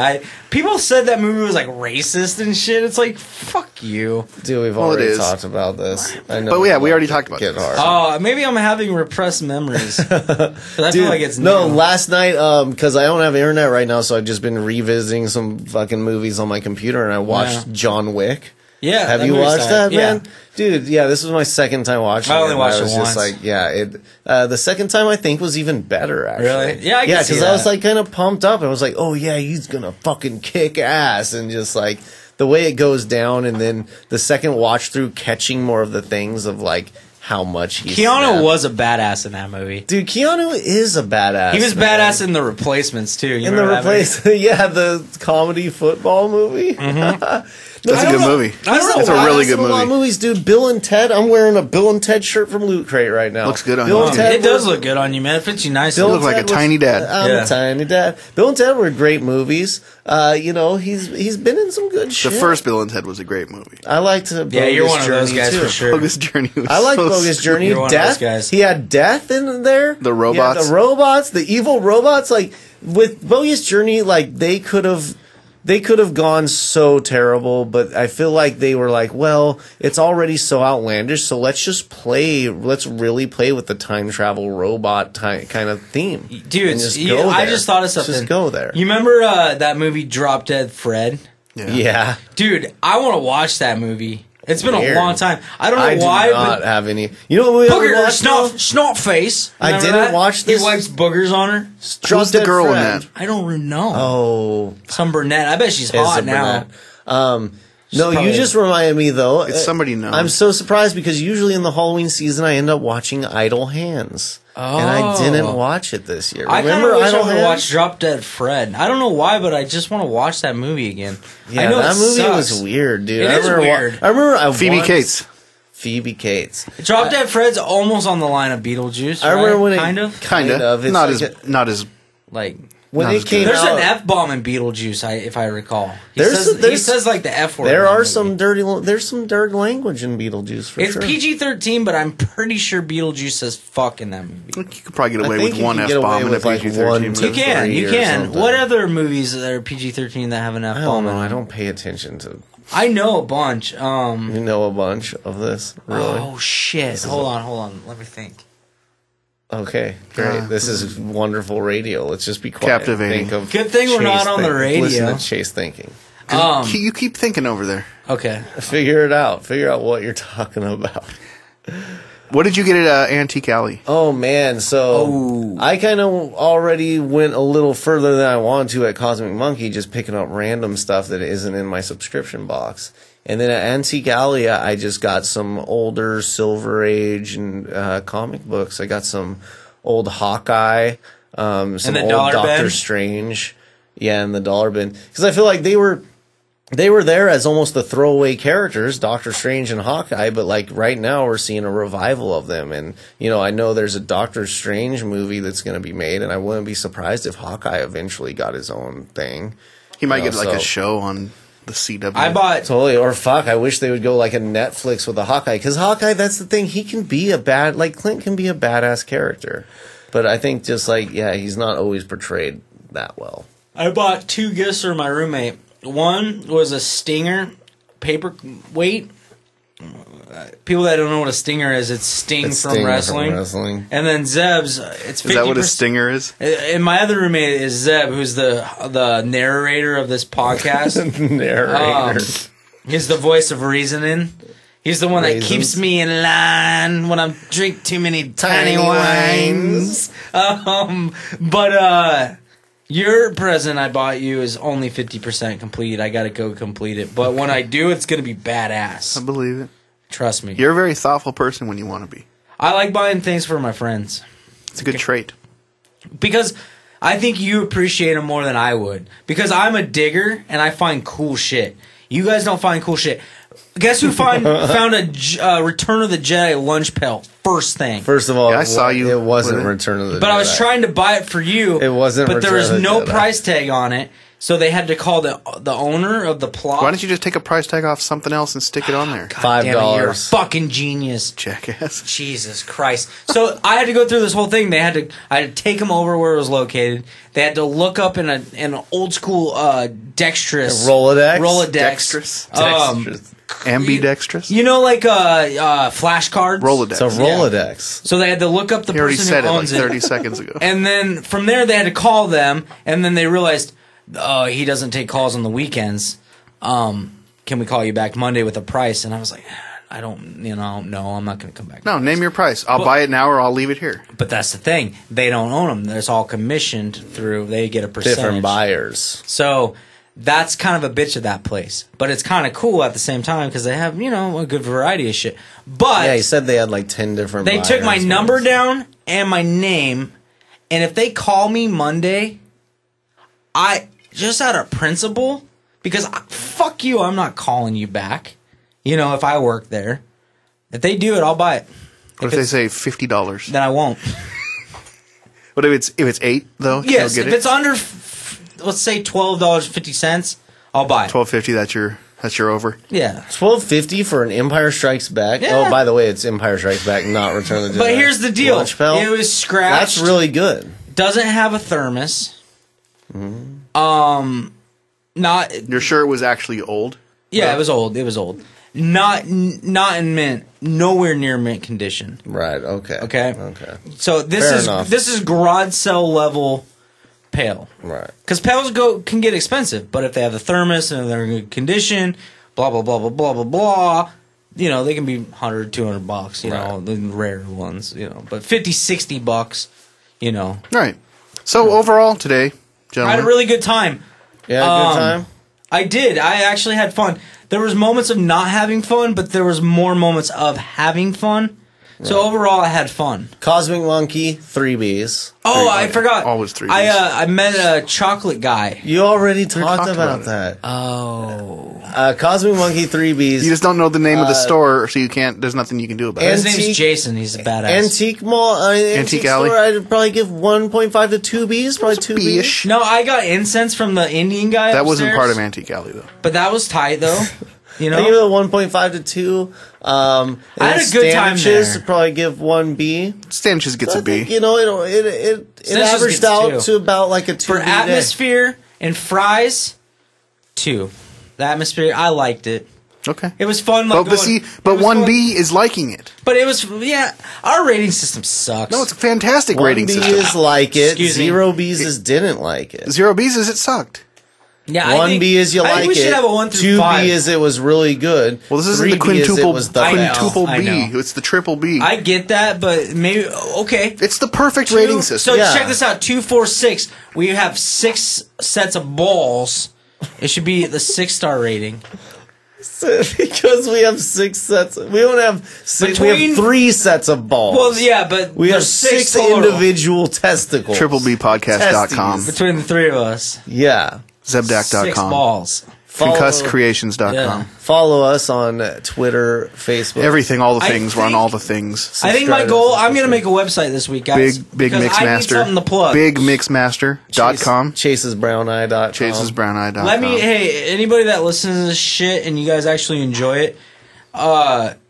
People said that movie was like racist and shit. It's like fuck you. Dude, we've Well, it already is. talked about this. I know. But yeah, we already talked about Get this. hard. Maybe I'm having repressed memories. But I feel like it's no, new. last night, because I don't have internet right now, so I've just been revisiting some fucking movies on my computer, and I watched John Wick. Yeah, Have that you movie's watched tight. that, man? Dude, yeah, this was my second time watching it. I only and watched I was it just once. like, the second time I think was even better, actually. Really? Yeah, I can see because I was that. like kind of pumped up. I was like, oh yeah, he's gonna fucking kick ass, and just like the way it goes down, and then the second watch through, catching more of the things of like how much he. Keanu was a badass in that movie. Dude, Keanu is a badass. He was man. badass in The Replacements too. You In the remember that movie? replace, yeah, the comedy football movie. That's a good movie. I don't know It's a why really Badass good in a lot of movie. movies, dude. Bill and Ted. I'm wearing a Bill and Ted shirt from Loot Crate right now. Looks good on Bill you. and Ted It does were- look good on you, man. It fits you nicely. Bill look and like a Ted tiny dad. I'm Yeah. a tiny dad. Bill and Ted were great movies. He's been in some good The shit. first Bill and Ted was a great movie. I liked Bogus Yeah, you're one of those Journey, guys too. for sure. Bogus Journey was I like so Bogus stupid. Journey. You're one of Death. those guys. He had Death in there. The robots. He had the robots, the evil robots. Like with Bogus Journey, like they could have gone so terrible, but I feel like they were like, well, it's already so outlandish, so let's really play with the time travel robot kind of theme. Dude, And just I go there. just thought of Let's something. Just go there. You remember that movie Drop Dead Fred? Yeah. Dude, I want to watch that movie. It's been Weird. a long time. I don't know I do why, not but have any. You know what we booger watched, though? snot face. I Remember didn't that? watch this. He wipes boogers on her. Drop Who's the Dead girl in Fred. that? I don't know. Oh, Some brunette. I bet she's it's hot a now. brunette. No, probably- you just reminded me though. It's somebody known. I'm so surprised because usually in the Halloween season I end up watching Idle Hands, and I Oh. didn't watch it this year. I kind Remember of wish Idle I would Hands? watch Drop Dead Fred. I don't know why, but I just want to watch that movie again. Yeah, I know that it movie sucks. was weird, dude. It I is remember weird. I remember Phoebe Cates. Phoebe Cates. Drop Dead Fred's almost on the line of Beetlejuice. I remember right? when it kind of Kind of. It's Not like as not as like. when Not it as came good. There's out. an F bomb in Beetlejuice, if I recall. He There's says like the F word. There in the are movie. some there's some dirty language in Beetlejuice for It's sure. PG-13, but I'm pretty sure Beetlejuice says fuck in that movie. you could probably get I away think with you one can F get away bomb in a with, like, PG-13 one, movie. two, You can, three you or can. something. What other movies that are PG-13 that have an F I bomb don't know. in I them? don't pay attention to. I know a bunch. You know a bunch of this, really? Oh shit! Hold on. Let me think. Okay, great. This is wonderful radio. Let's just be quiet. Captivating. Think of Good thing we're not on the radio. Listen to Chase thinking. You keep thinking over there. Okay. Figure it out. Figure out what you're talking about. What did you get at Antique Alley? Oh man, so I kind of already went a little further than I wanted to at Cosmic Monkey, just picking up random stuff that isn't in my subscription box. And then at Antique Alley, I just got some older Silver Age and comic books. I got some old Hawkeye, some the old dollar Doctor bin? Strange, yeah, in the dollar bin, because I feel like they were there as almost the throwaway characters, Doctor Strange and Hawkeye, but like right now we're seeing a revival of them. And, you know, I know there's a Doctor Strange movie that's going to be made, and I wouldn't be surprised if Hawkeye eventually got his own thing. He might You get know, like a so- show on the CW. I bought. Totally. Or fuck, I wish they would go like a Netflix with a Hawkeye. Because Hawkeye, that's the thing, he can be Clint can be a badass character. But I think just like, yeah, he's not always portrayed that well. I bought 2 gifts for my roommate. One was a Stinger paperweight. People that don't know what a Stinger is, it's Sting, It's from, Sting from wrestling. wrestling. And then Zeb's, it's 50%. Is that what a stinger is? And my other roommate is Zeb, who's the narrator of this podcast. Narrator. He's the voice of reasoning. He's the one that Raisins. keeps me in line when I drink too many tiny Tiny wines. But Your present I bought you is only 50% complete. I gotta go complete it. But when I do, it's gonna be badass. I believe it. Trust me. You're a very thoughtful person when you want to be. I like buying things for my friends. It's a good trait. Because I think you appreciate them more than I would. Because I'm a digger and I find cool shit. You guys don't find cool shit. Guess who found a Return of the Jedi lunch pail first thing? First of all, I saw you It wasn't with it. Return of the Jedi. But I was trying to buy it for you. It wasn't But there Return was of the no Jedi. price tag on it. So they had to call the owner of the plot. Why don't you just take a price tag off something else and stick it on there? God damn it, you're a $5. fucking genius. Jackass. Jesus Christ. So I had to go through this whole thing. I had to take them over where it was located. They had to look up in an old school dexterous Rolodex? Dexterous. Ambidextrous. You know, like flashcards. Rolodex. It's a Rolodex. So they had to look up the He already person said who it like owns 30 seconds ago. And then from there, they had to call them, and then they realized, he doesn't take calls on the weekends. Can we call you back Monday with a price? And I was like, I don't, no, I'm not going to come back. No, name your price. I'll buy it now or I'll leave it here. But that's the thing. They don't own them. It's all commissioned through, they get a percentage. Different buyers. So that's kind of a bitch of that place. But it's kind of cool at the same time because they have, a good variety of shit. But Yeah, he said they had like 10 different they buyers. took my number down and my name, and if they call me Monday, I just out of principle, because fuck you, I'm not calling you back. If I work there, if they do it, I'll buy it. What if they say $50? Then I won't. What if it's $8 though? Yes, You'll if get it? it's under, let's say $12.50, I'll buy it. $12.50. That's your over. Yeah. $12.50 for an Empire Strikes Back. Yeah. Oh, by the way, it's Empire Strikes Back, not Return of the Jedi. But here's the deal: Lunch pail. it was scratched. That's really good. Doesn't have a thermos. Not. You're sure it was actually old? Yeah, it was old. It was old. Not in mint. Nowhere near mint condition. Right. Okay. Okay. So Fair enough. this is garage sale level pail. Right. Because pails can get expensive, but if they have the thermos and they're in good condition, blah blah blah blah blah blah blah, they can be $100, $200. Right. The rare ones. But $50, $60. Right. So overall today, I gentlemen. had a really good time. Yeah, good time. I did. I actually had fun. There was moments of not having fun, but there was more moments of having fun. So overall, I had fun. Cosmic Monkey, 3 Bs. Oh, I forgot. Always 3 Bs. I met a chocolate guy. You already talked talked about about that. Oh. Cosmic Monkey, 3 Bs. You just don't know the name of the store, so you can't. There's nothing you can do about His it. name's Jason. He's a badass. Antique Mall, Antique Alley? Store, I'd probably give 1.5 to 2 Bs. Probably 2 Bs. B-ish. No, I got incense from the Indian guy. That wasn't upstairs, part of Antique Alley though. But that was tight though. I give it a 1.5 to 2. I had a good time Stanich's there. probably give 1 B. Stanich gets I a B. think, it Stanich's averaged gets out 2. to about like a 2 For B day. atmosphere and fries, 2. The atmosphere, I liked it. Okay. It was fun. But it was 1B is liking it. But it was, our rating system sucks. No, it's a fantastic 1 rating B system. is like it. Excuse me. 0 Bs is didn't like it. 0 B's is it sucked. Yeah, 1 B is you I like think we it. should have a 1 through 2 5. B is it was really good. Well, this isn't 3 the B is it quintuple was the I know. quintuple I B. know. It's the triple B. I get that, but maybe, okay. It's the perfect rating system. So Yeah. check this out, 2, 4, 6. We have 6 sets of balls. It should be the 6-star rating. Because we have 6 sets. We don't have 6. We Between- have 3 sets of balls. Well, yeah, but we have there's 6 total individual testicles. TripleBpodcast.com. Testes. between the 3 of us. Yeah. 6 Zebdak.com. balls. ConcussCreations.com. Yeah. Follow us on Twitter, Facebook. Everything, all the I things. We're on think- all the things. I think my Subscribe goal, to us. I'm going to make a website this week, guys. Big because I need something to Mixmaster. plug. BigMixmaster.com. ChasesBrownEye.com. ChasesBrownEye.com. Hey, anybody that listens to this shit and you guys actually enjoy it,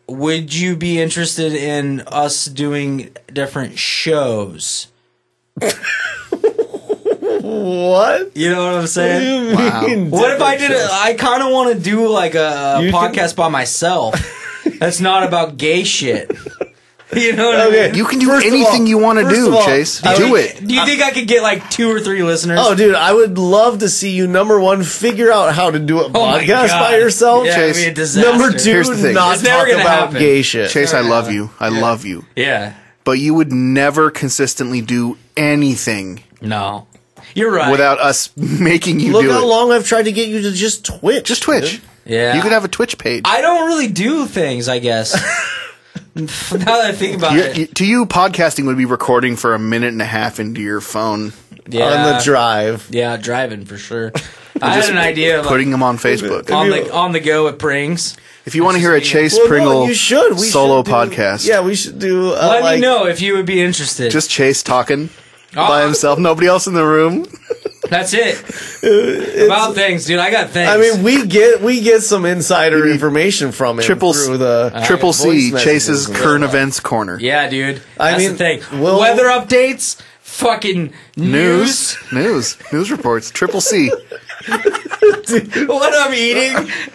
would you be interested in us doing different shows? What? You know what I'm saying? Wow. What if I did it? I kind of want to do like a You podcast by myself. That's not about gay shit. You know what I Okay. mean? You can do First of anything all- you want to first do, of all, Chase. I Do would- it. Do you think I could get like 2 or 3 listeners? Oh, dude, I would love to see you, number 1, figure out how to do a Oh my podcast God. by yourself. Yeah, Chase. it'd be a disaster. Number 2, Here's the thing. not It's never talk gonna about happen. gay shit. Chase, I love you. I love you. Yeah. But you would never consistently do anything. No. You're right. without us making you Look do how it. long I've tried to get you to just Twitch. Just Twitch. dude. Yeah. You could have a Twitch page. I don't really do things, I guess. Now that I think about it. To you, podcasting would be recording for a minute and a half into your phone. Yeah. On the drive. Yeah, driving for sure. I had an idea of Putting them on Facebook. on the go with Prings. If you want to hear a Chase Well, Pringle no, you should. We solo should do- podcast, Yeah, we should do. Let like, me know if you would be interested. just Chase talking Oh. by himself, nobody else in the room. That's it. About things, dude. I got things. I mean, we get some insider information from him Triple through the Triple C, voice Chase's messages. current events corner. yeah, dude. I That's mean, the thing. we'll- Weather updates, fucking news. News reports. Triple C. What I'm eating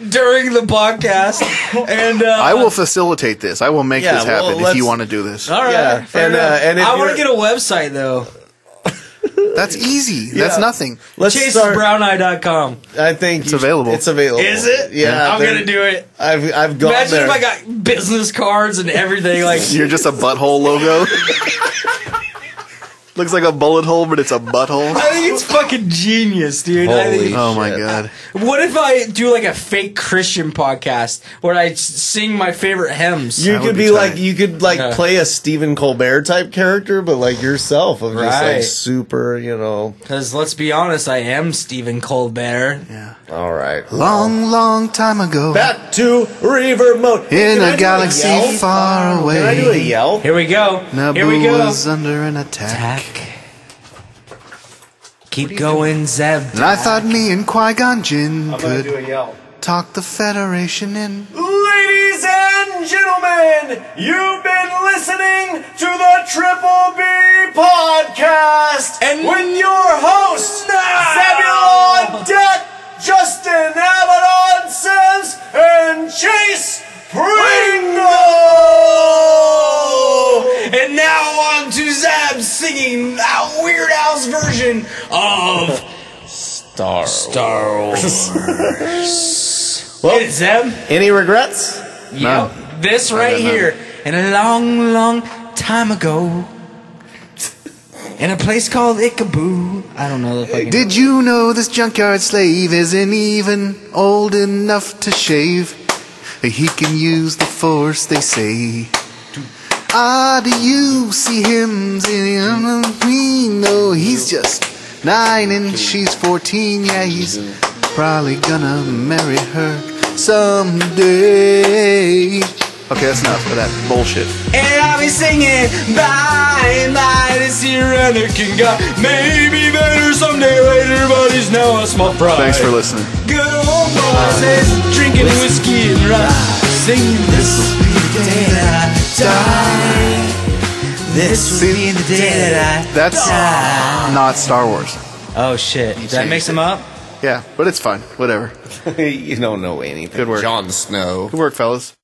during the podcast, and I will facilitate this. I will make Yeah, this happen well, if you let's- want to do this. all right. Yeah, fair and, enough. and if I want to you're- get a website though. That's easy. That's nothing. Let's start. ChasesBrownEye.com. I think It's available. It's available. Is it? Yeah, I'm gonna do it. I've gone Imagine there. if I got business cards and everything. Like, You're just a butthole logo. Looks like a bullet hole, but it's a butthole. I think it's fucking genius, dude. I Holy think, Oh my shit. god. what if I do like a fake Christian podcast where I sing my favorite hymns? You That would could be be like tight. you could like Yeah. play a Stephen Colbert type character, but like yourself of just Right. like super, Because let's be honest, I am Stephen Colbert. Yeah. All right. Long time ago. Back to reverb mode. In Can I a do galaxy yell? far away. Can I do a yell? Here we go. Here we Naboo go. was under an attack. Keep going, Zeb. And I thought me and Qui-Gon Jinn could a yell. talk the Federation in. Ladies and gentlemen, you've been listening to the Triple B podcast And with your hosts, now- Zebulon Deck, Justin Abaddon Sims, and Chase Pringle! And now on to Zeb singing Weird Al's version of Star Wars. Well, Hit it, Zeb. any regrets? Yep. This right got none. here. And a long time ago. In a place called Ichaboo. I don't know the fucking... Did you know this junkyard slave isn't even old enough to shave? He can use the force, they say. Do you see him singing Queen? No, he's just 9 and she's 14. Yeah, he's probably gonna marry her someday. Okay, that's enough of that bullshit. And I'll be singing bye and bye this here Anakin guy. Maybe better someday later, but he's now a small fry. Thanks for listening. Good old voices, drinking whiskey and rye. Singing this will be the day that I die. This will be the day that I That's die. not Star Wars. Oh shit. Did that mix him up? Yeah, but it's fine. Whatever. You don't know anything. Good work. Jon Snow. Good work, fellas.